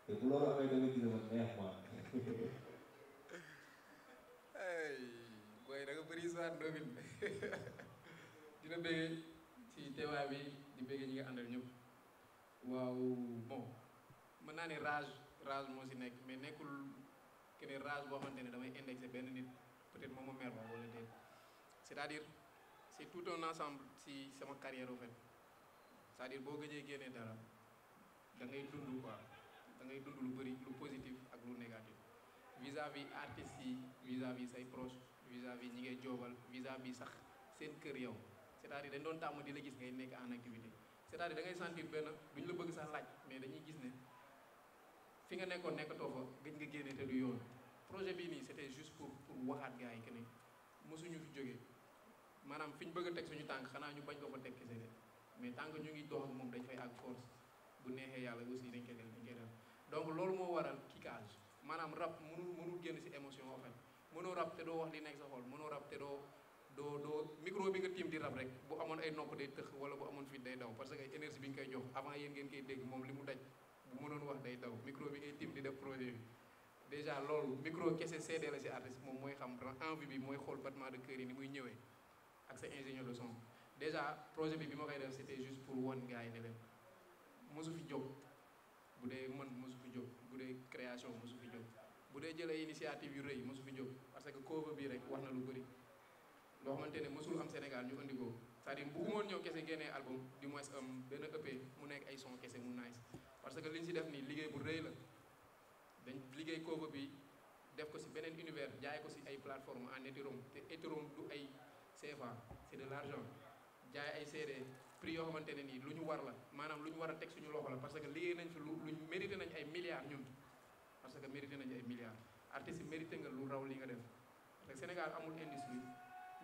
te bu loolu amee tamit dina ma neex ma booy da nga bëri histoire Ndofène dina bëgg ci teewaay bi di bëgg ñi nga àndal ñëpp waaw bon mën naa ne rage moo si nekk mais nekkul que ne rage boo xamante ne damay indexé benn nit peut-être moom ma mer ba wala déet c'est-à-dire c'est tout un ensemble si sama carrière au fait c'est-à-dire boo gëjee génnee dara da ngay dund quoi da ngay dund lu bëri lu positif ak lu négatif vis-à-vis artistes yi vis-à-vis say proches vis-à-vis ñi ngay joobal vis-à-vis sax seen kër yow c'est-à-dire dañ doon tàmm di la gis ngay nekk en activité c'est-à-dire da ngay sentir benn duñ la bëgg sax laaj mais dañuy gis ne fi nga nekkoon nekkatoo fa gëj nga génne te du yoon projet bii nii c'était juste pour waxaat gars yi que ne mosuñu fi jógee maanaam fi ñu bëgg a teg suñu tànk xanaa ñu bañ ko fa teg kese de mais tant que ñu ngi dox ak moom dañ fay ak force bu neexee yàlla aussi dañ koy def donc loolu moo waral kickage maanaam rap mënul génn ci émotion en fait mënoo rap te doo wax li nekk sa xol mënoo rap te doo micro bi nga tiim di rap rek bu amoon ay nopp day tëx wala bu amoon fit day daw parce que énergie bi nga koy jox avant yéen ngeen koy dégg moom li mu daj bu mënoon wax day daw micro bi ngay tiim di def projet bi déjà loolu micro kese CD la ci artiste moom mooy xam envie bi mooy xool battement de cœur yi ni muy ñëwee ak sa ingénieur de son déjà projet bi ma koy def c'était juste pour wan gars yi ne leen mosu fi jóg bu dee mën mosu fi jóg bu dee création mosu fi jóg bu dee jëlee initiative yu rëy mosu fi jóg parce que cover bi rek wax na lu bëri loo xamante ne mosul am Sénégal ñu andi ko c'est-à-dire bëggumoon ñëw kese génnee album du moins am benn EP mu nekk ay son kese mu nice parce que liñ si def nii liggéey bu rëy la dañ liggéey cover bi def ko si beneen univers jaay ko si ay plateforme en Ethereum te Ethereum du ay CFA c'est de l'argent jaay ay CD prix yoo xamante ne nii lu ñu war la maanaam lu ñu war a teg suñu loxo la parce que liggéey nañ fi luñ mérité nañ ay milliards ñun parce que mérité nañ ay milliards artistes yi mérité nga lu raw li nga def parce que Sénégal amul industrie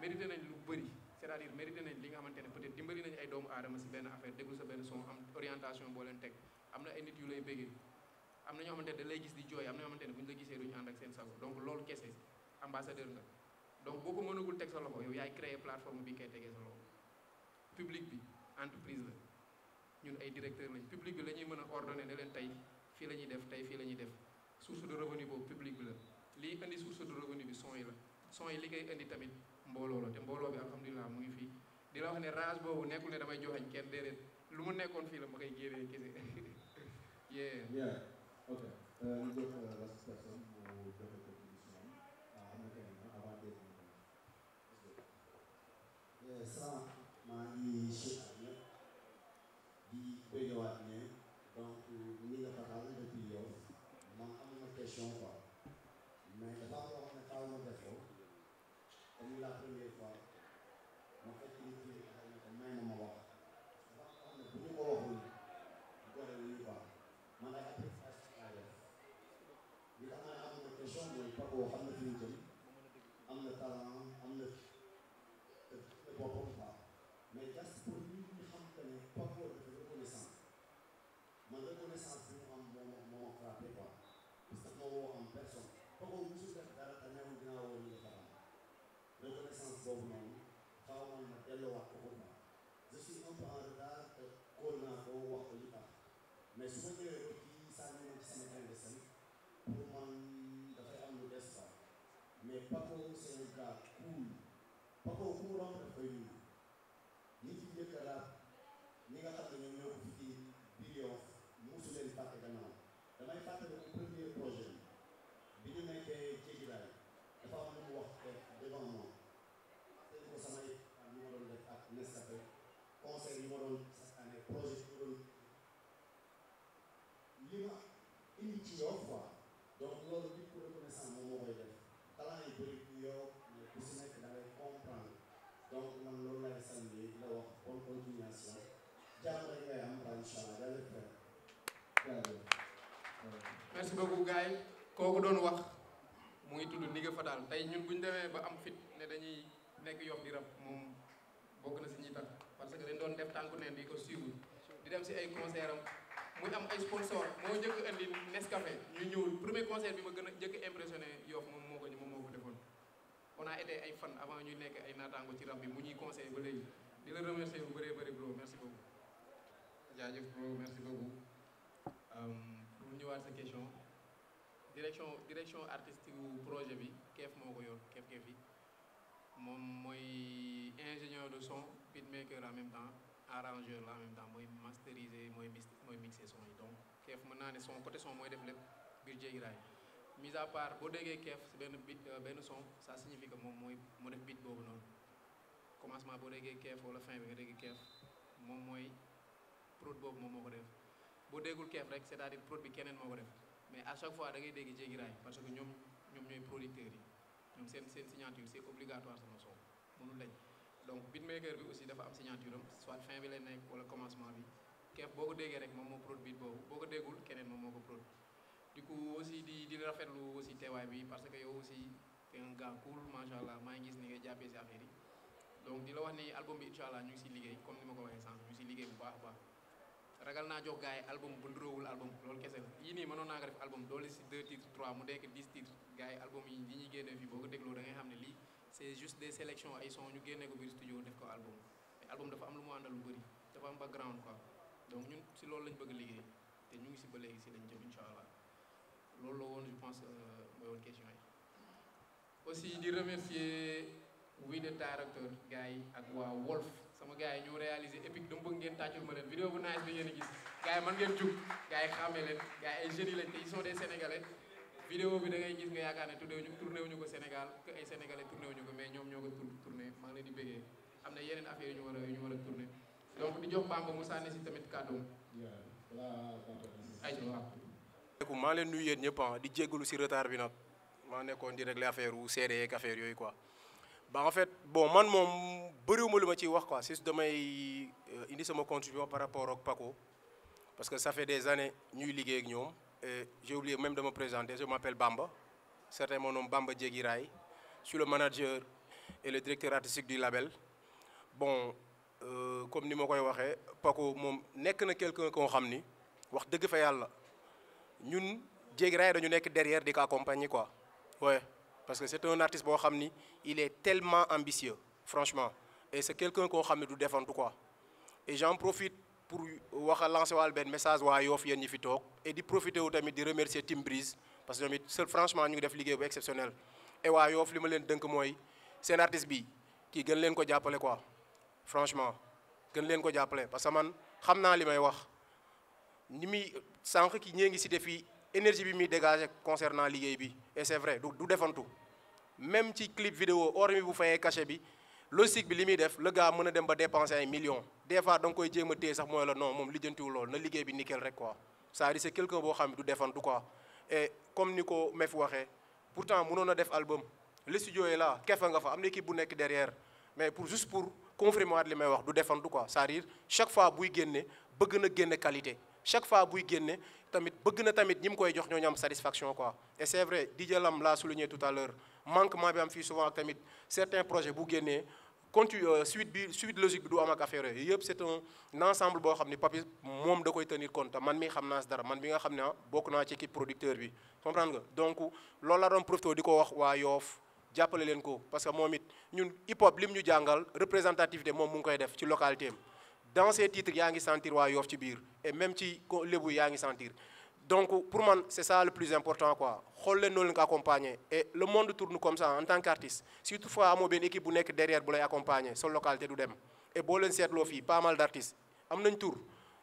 mérité nañ lu bëri c'est-à-dire mérité nañ li nga xamante ne peut-être dimbali nañ ay doomu aadama si benn affaire déglu sa benn son am orientation boo leen teg am na ay nit yu lay béggee am na ñoo xamante ne da lay gis di jooy am na ñoo xamante ne bu ñu la gisee duñu ànd ak seen sago donc loolu kese ambassadeur nga donc boo ko mënagul teg sa loxo yow yaay créer plateforme bi koy tegee sa loxo public bi entreprise la ñun ay directeur lañ public bi la ñuy mën a ordonner ne leen tey fii la ñuy def tey fii la ñuy def source de revenu boobu public bi la lii indi source de revenu bi son yi la son yi li koy indi tamit mbooloo la te mbooloo bi alhamdulilah mu ngi fii di la wax ne rage boobu nekkul ne damay joxañ kenn déedéet lu mu nekkoon fii la ma koy génnee kese yeah ok ñu jox last personne mu joxe contribution am na kenn avant de salaam maa ngi suuf ñëpp di bëggewaat ne donc ni nga faral depuis yow man am na question quoi mais dafa am loo xam ne faaw ma def ko comme la première fois ma fekk nit ki ne ko may ma wax dafa am ne bu ñu ko waxul gore wuñu quoi man ay appréciation laa def li tax ma ne am na question mooy Paco xam na fi ñu jëm am na talent am na boppam quoi mais just pour ñu xam que ne Paco dafa reconnaissant man reconnaissance bi mu am moo ma frappé quoi parce que moo woo am personne Paco musul def dara te newul dinaa woo ñu defar am reconnaissance boobu noonu xaw ma delloowaat ko quoi je suis un peu en retard te kóol naa ko wax ko li tax mais su ma ñëwee ba kii sànni ma ci sama fin de scène pour man dafay am lu des quoi mais Paco c'est un gars cool Paco ku mu romb daf koy nuyu indi ci Yoff quoi donc loolu nit ku reconnaissant moom moo koy def talent yi bëri ñu Yoff mais ku si nekk da ngay comprendre donc man loolu lay saluer di la wax bonne continuation jàmm rek ngay am incha allah daal di faire. merci beaucoup gars yi kooku doon wax mu ngi tudd Ndiga Fatal tey ñun bu ñu demee ba am fit ne dañuy nekk Yoff di rap moom bokk na si ñi tax parce que dañ doon def tànku neen di ko suivre di dem si ay concert am muy am ay sponsor moo njëkk indi Nescafé ñu ñëw premier concert bi ma gën a njëkk impressionné Yoff moom moo ko defoon on a été ay fan avant ñuy nekk ay naataango ci rap bi mu ñuy conseillé ba léegi di la remercier bu bëree bëri bro merci beaucoup jaajëf bro merci beaucoup pour ñëwaat sa question direction artistique wu projet bi Keef moo ko yor Keef yi moom mooy ingénieur de son beatmaker en même temps arrangeur la en même temps mooy masteriser mooy mixer son yi donc Keef mën naa ne son côté son mooy def lépp biir Jéggi Raay mis à part boo déggee Keef si benn son ça signifie que moom mooy mu def beat boobu noonu commencement boo déggee Keef wala fin bi nga dégg Keef moom mooy prod boobu moom moo ko def boo déggul Keef rek c'est-à-dire prod bi keneen moo ko def mais à chaque fois da ngay dégg Jéggi Raay parce que ñoom ñooy producteurs yi ñoom seen signature c'est obligatoire sama son mënul lañ donc beatmaker bi aussi dafa am signature am soit fin bi lay nekk wala commencement bi Keef boo ko déggee rek moom moo prod beat boobu boo ko déggul keneen moom moo ko prod du coup aussi di rafetlu aussi teewaay bi parce que yow aussi t'es un gars cool macha allah maa ngi gis ni ngay jàppee si affaire yi donc di la wax ni album bi incha allah ñu ngi si liggéey comme ni ma ko waxee sànq ñu ngi si liggéey bu baax a baax ragal naa jox gars yi album bu nduroowul album loolu kese la yii nii mënoon naa ko def album doole si 2 titres 3 mu nekk 10 titres gars yi album yi ñuy génnee fii boo ko dégloo da ngay xam ne lii c'est juste des sélections ay sons ñu génnee ko biir studio def ko album mais album dafa am lu mu àndal lu bëri dafa am background quoi donc ñun si loolu lañ bëgg liggéey te ñu ngi si ba léegi si lañ jëm incha allah loolu la woon je pense mooy woon question yi aussi di remercier We The Director gars yi ak waa Wolf sama gars yi ñoo réalisé épique dama bëgg ngeen tàccul ma leen vidéo bu nice bi ngeen gis gars yi man ngeen jug gars yi xàmmee leen gars yi ay jeunes yi lañ te ils sont des sénégalais vidéo bi da ngay gis nga yaakaar ne tourné wuñu ko Sénégal que ay sénégalais tourné wuñu ko mais ñoom ñoo ko tourné maa ngi leen di bëggee am na yeneen affaire yu ñu war a tourné donc di jox Bamba mu sànni si tamit kàddoom ay waaw maa leen nuyu yéen ñëpp di jéggalu si retard bi nag maa nekkoon di régler affaire wu CD ak affaire yooyu quoi ba en fait bon man moom bëriwuma lu ma ciy wax quoi si damay indi sama contribution par rapport ak Paco parce que ça fait des années ñuy liggéey ak ñoom et j'ai oublié même de me présenter je m'appelle Bamba certains mon nom Bamba Jéggi Raay je suis le manager et le directeur artistique du label bon comme ni ma koy waxee Paco moom nekk na quelqu'un koo xam ni wax dëgg fa yàlla ñun Jéggi Raay dañu nekk derrière di ko accompagner quoi ouais parce que c'est un artiste boo xam ni il est tellement ambitieux franchement et c'est quelqu'un koo xam ne du defantu quoi et j'en profite pour wax a lancer waal benn message waa Yoff yéen ñi fi toog et di profiter wu tamit di remercier Team Breeze parce que tamit seul franchement ñu ngi def liggéey bu exceptionnel et waa Yoff li ma leen dënk mooy seen artiste bi kii gën leen ko jàppale quoi franchement gën leen ko jàppale parce que man xam naa li may wax ni muy sànq ki ñee ngi cité fii énergie bi muy dégager concernant liggéey bi et c'est vrai du defantu même ci clip vidéo hormis bu fayee cachet bi logistique bi li muy def le gars mën a dem ba dépenser ay millions des fois da nga koy jéem a téye sax mooy la non moom lijjantiwul lool na liggéey bi nickel rek quoi c'est-à-dire c'est quelqu'un boo xam ne du defantu quoi et comme ni ko Mef waxee pourtant mënoon a def album le studio est là kefa nga fa am na équipe bu nekk derrière mais juste pour confirmer li may wax du defantu quoi c'est-à-dire chaque fois buy génne bëgg na génne qualité chaque fois buy génne tamit bëgg na tamit ñi mu koy jox ñooñu am satisfaction quoi et c'est vrai DJ Lam l'a souligné tout à l'heure manquement bi am fii souvent ak tamit certains projets bu génnee suite logique bi du am ak affaire yooyu yëpp c'est un ensemble boo xam ni Papis moom da koy tenir compte man mi xam naa si dara man bi nga xam ne bokk naa ci équipe producteur bi comprendre nga donc loolu la doon profité di ko wax waa Yoff jàppale leen ko parce que moom it ñun hip hop lim ñu jàngal représentativité moom mu ngi koy def ci localité am dans ces titres yaa ngi sentir waa Yoff ci biir et même ci lébu yaa ngi sentir donc pour man c'est ça le plus important quoi xool leen noonu leen ko accompagner et le monde tourne comme ça en tant qu'artiste si toutefois amoo benn équipe bu nekk derrière bu lay accompagner sa localité du dem et boo leen seetloo fii pas mal d'artistes am nañ tour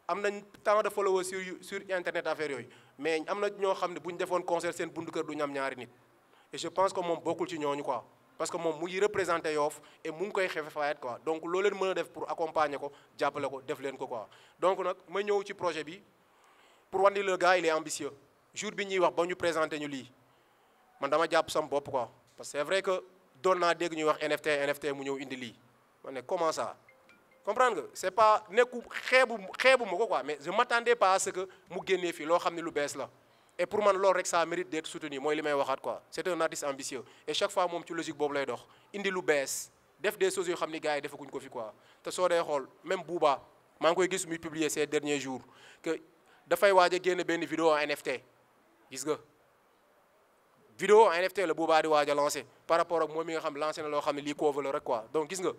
am nañ tant de followers sur internet affaire yooyu mais am na ñoo xam ne bu ñu defoon concert seen buntu kër du ñu am ñaari nit et je pense que moom bokkul ci ñooñu quoi parce que moom mu ngi représenté Yoff et mu ngi koy xefe fayet quoi donc loo leen mën a def pour accompagner ko jàppale ko def leen ko quoi donc nag ma ñëw ci projet bi pour wan ni le gars il est ambitieux jour bi ñuy wax ba ñu présenté ñu lii man dama jàpp sam bopp quoi parce que c'est vrai que doon naa dégg ñuy wax NFT mu ñëw indi lii ma ne comment ça comprendre nga c'est pas nekku xeebu ma ko quoi mais je m'attendais pas à ce que mu génnee fii loo xam ne lu bees la et pour man loolu rek ça mérite d'être soutenu mooy li may waxaat quoi c'est un artiste ambitieux et chaque fois moom ci logique boobu lay dox indi lu bees def des choses yoo xam ni gars yi defaguñ ko fi quoi te soo dee xool même Booba maa ngi koy gis muy publier ces derniers jours que dafay waaj a génn benn vidéo en NFT gis nga vidéo en NFT la Booba di waaj a lancé par rapport ak moom mi nga xam lancé na loo xam ne lii cover la rek quoi donc gis nga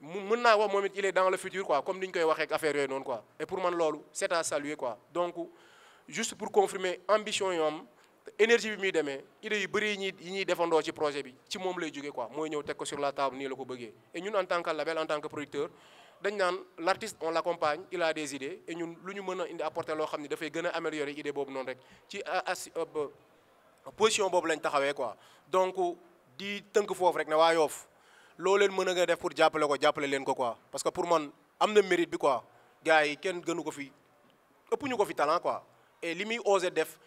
mën naa wax moom it il est dans le futur quoi comme ni ñu koy waxee ak affaire yooyu noonu quoi et pour man loolu c'est à saluer quoi donc juste pour confirmer ambition yoo am énergie bi muy demee idées yu bëri yi ñuy defandoo ci projet bi ci moom lay jógee quoi mooy ñëw teg ko sur la table nii la ko bëggee et ñun en tant que label en tant que producteur dañ naan l'artiste on l'accompagne il a des idées et ñun lu ñu mën a indi apporter loo xam ne dafay gën a améliorer idée boobu noonu rek ci position boobu lañ taxawee quoi donc di tënk foofu rek ne waa Yoff loo leen mën a nga def pour jàppale leen ko quoi parce que pour man am na mérite bi quoi gars yi kenn gënu ko fi ëpp ñu ko fi talent quoi et li muy osé def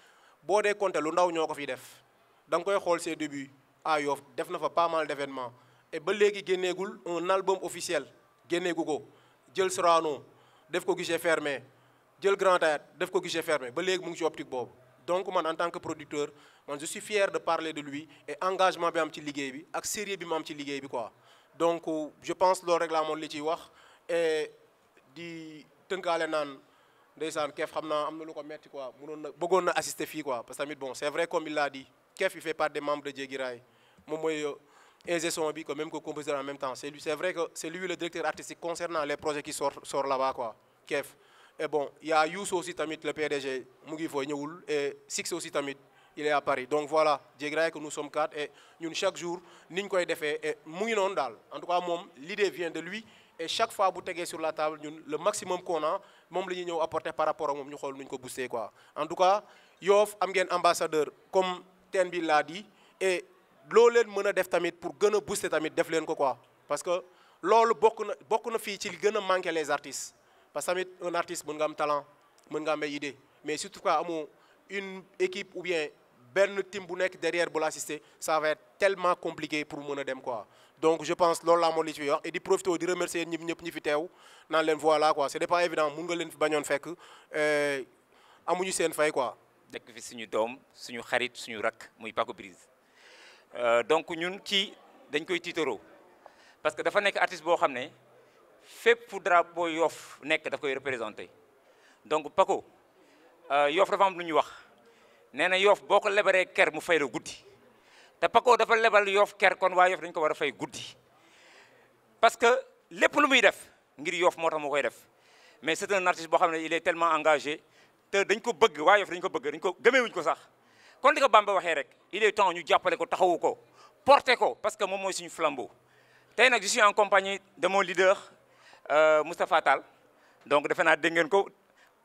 boo dee compter lu ndaw ñoo ko fi def da nga koy xool ses débuts à Yoff def na fa pas mal d'événements et ba léegi génneegul un album officiel génneegu ko jël Sorano def ko guichet fermé jël Grand Théâtre def ko guichet fermé ba léegi mu ngi ci optique boobu donc man en tant que producteur man je suis fier de parler de lui et engagement bi am ci liggéey bi ak sérieux bi mu am ci liggéey bi quoi donc je pense loolu rek laa moom li ciy wax et di tënkaale naan ndeysaan Kef xam naa am na lu ko metti quoi bëggoon na assister fii quoi parce que tamit bon c'est vrai comme il l'a dit Kef il fait partie des membres de Jéggi Raay moom mooy ingé son bi même que compositeur en même temps c'est vrai que c'est lui le directeur artistique concernant les projets qui sortent là-bas quoi Kef et bon il y a Youssou aussi tamit le PDG mu ngi fooy ñëwul et Six aussi tamit il est à Paris donc voilà Jéggi Raay que nous sommes 4 et ñun chaque jour ni ñu koy defee et mu ngi noonu daal en tout cas moom l'idée vient de lui et chaque fois bu tegee sur la table ñun le maximum qu'on a moom la ñuy ñëw apporter par rapport ak moom ñu xool nu ñu ko booster quoi en tout cas Yoff am ngeen ambassadeur comme Ten bi l'a dit et loo leen mën a def tamit pour gën a booster tamit def leen ko quoi parce que loolu bokk na fii ci li gën a manquer les artistes parce que tamit un artiste mën nga am talent mën nga am ay idée mais surtout quoi amoo une équipe ou bien benn team bu nekk derrière bu l'assister ça va être tellement compliqué pour mën a dem quoi donc je pense loolu laa moom li ci wax et di profiter di remercier ñëpp ñi fi teew naan leen voilà quoi c'est pas évident mun nga leen fi bañoon fekk amuñu seen fay quoi. nekk fi suñu doom suñu xarit suñu rakk muy Paco Briz donc ñun ci dañ koy tiitaroo parce que dafa nekk artiste boo xam ne fépp fu drapeau Yoff nekk daf koy représenté donc Paco Yoff dafa am lu ñuy wax nee na Yoff boo ko lebaree ker mu fay la guddi te Paco dafa lebal Yoff ker kon waa Yoff dañ ko war a fay guddi parce que lépp lu muy def ngir Yoff moo tax moo koy def mais c'est un artiste boo xam ne il est tellement engagé te dañ ko bëgg waa Yoff dañ ko bëgg dañ ko gëmeewuñ ko sax kon li ko Bamba waxee rek il est temps ñu jàppale ko taxawu ko porter ko parce que moom mooy suñu flambeau tey nag je suis en compagnie de mon leader Moustapha Tall donc defe naa dégg ngeen ko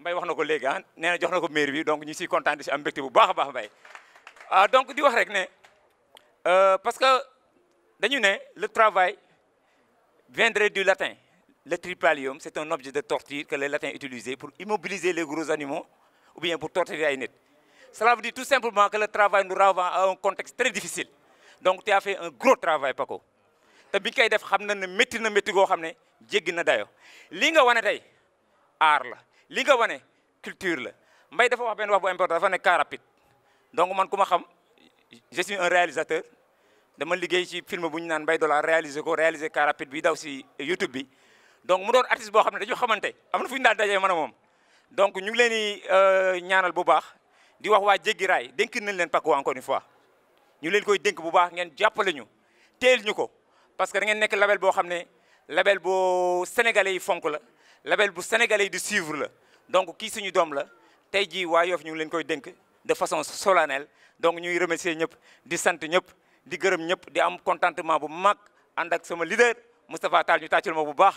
Mbaye wax na ko léegi ah nee na jox na ko mairie bi donc ñu siy kontaan di si am mbégte bu baax a baax Mbaye donc di wax rek ne parce que dañu ne le travail viendrait du latin le tripalium c'est un objet de torture que les latins utilisaient pour immobiliser les gros animaux ou bien pour torturer ay nit cela veut dire tout simplement que le travail nous renvoie à un contexte très difficile donc tu as fait un gros travail Paco te bi ñu koy def xam na métti goo xam ne jéggi na dayo li nga wane tey art la li nga wane culture la Mbaye dafa wax benn wax bu important dafa ne car rapide donc man ku ma xam je suis un réalisateur dama liggéey ci film bu ñu naan Mbaye Dollar réaliser car rapide bi daw si YouTube bi donc mu doon artiste boo xam ne dañu xamante am na fu ñu daal dajee man a moom donc ñu ngi leen di ñaanal bu baax di wax waa Jéggi Raay dénk nañ leen Paco encore une fois ñu leen koy dénk bu baax ngeen jàppale ñu teel ñu ko parce que da ngeen nekk label boo xam ne label bu sénégalais yi fonk la label bu sénégalais yi di suivre la donc kii suñu doom la tey jii waa Yoff ñu ngi leen koy dénk de façon solennelle donc ñuy remercier ñëpp di sant ñëpp di gërëm ñëpp di am contentement bu mag ànd ak sama leader Moustapha Tall ñu tàccul ma bu baax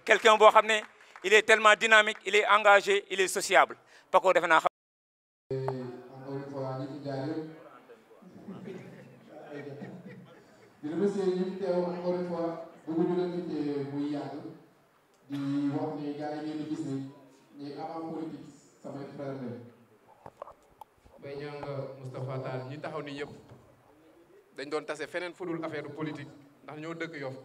quelqu'un boo xam ne il est tellement dynamique il est engagé il est sociable Paco defe naa encore une fois ñi ci jaar yëpp di remercier ñi fi teew encore une fois bëgguñu la nit muy yàgg di wax ne gars yi ngeen di gis ni ñi avant politique samay frère lañ Mbaye Niang Moustapha Tall ñi taxaw nii yëpp dañ doon tase feneen fudul affaire politique ndax ñoo dëkk Yoff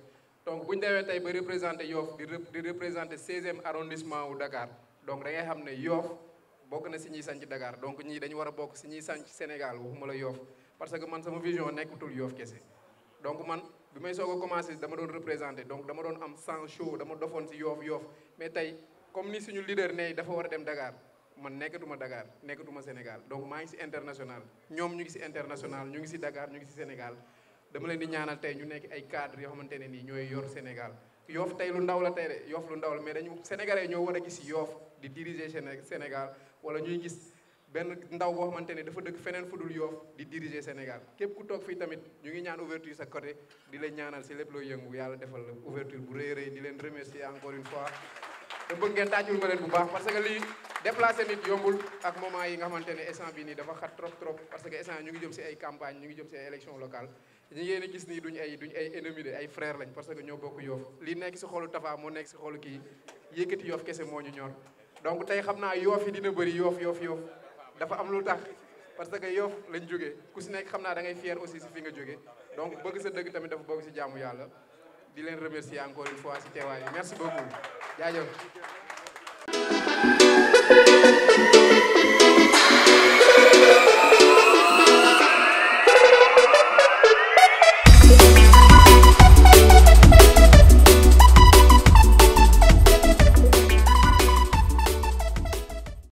donc bu ñu demee tey ba représenté Yoff di représenté 16e arrondissement wu Dakar donc da ngay xam ne Yoff bokk na si ñiy sanc Dakar donc ñii dañu war a bokk si ñiy sanc Sénégal waxuma la Yoff parce que man sama vision nekkutul Yoff kese donc man bi may soog a commencé dama doon représenté donc dama doon am sang show dama dofoon si Yoff mais tey comme ni suñu leader ne dafa war a dem Dakar man nekkatuma Dakar nekkatuma Sénégal donc maa ngi si international ñoom ñu ngi si international ñu ngi si Dakar ñu ngi si Sénégal dama leen di ñaanal tey ñu nekk ay cadres yoo xamante ne nii ñooy yor Sénégal Yoff tey lu ndaw la tey de Yoff lu ndaw la mais dañu Sénégalais ñoo war a gis Yoff di diriger Sénégal wala ñuy gis benn ndaw boo xamante ne dafa dëkk feneen fu dul Yoff di diriger Sénégal képp ku toog fii tamit ñu ngi ñaan ouverture sa côté di leen ñaanal si lépp looy yëngu yàlla defal la ouverture bu rëy rëy di leen remercier encore une fois te bëgg ngeen tàccul ma leen bu baax parce que lii déplacé nit yombul ak moment yi nga xamante ne instant bi nii dafa xat trop parce que instant ñu ngi jëm si ay campagne ñu ngi jëm si ay élection locale ñu ngeen gis nii duñ ay ennemis de ay frères lañ parce que ñoo bokk Yoff li nekk si xolu Tafa moo nekk si xolu kii yëkkati Yoff kese moo ñu ñor donc tey xam naa Yoff yi dina bëri Yoff dafa am lu tax parce que Yoff lañ jógee ku si nekk xam naa da ngay fier aussi si fi nga jógee donc bëgg sa dëgg tamit dafa bokk si jaamu yàlla di leen remercier encore une fois si teewaay merci beaucoup jaajëf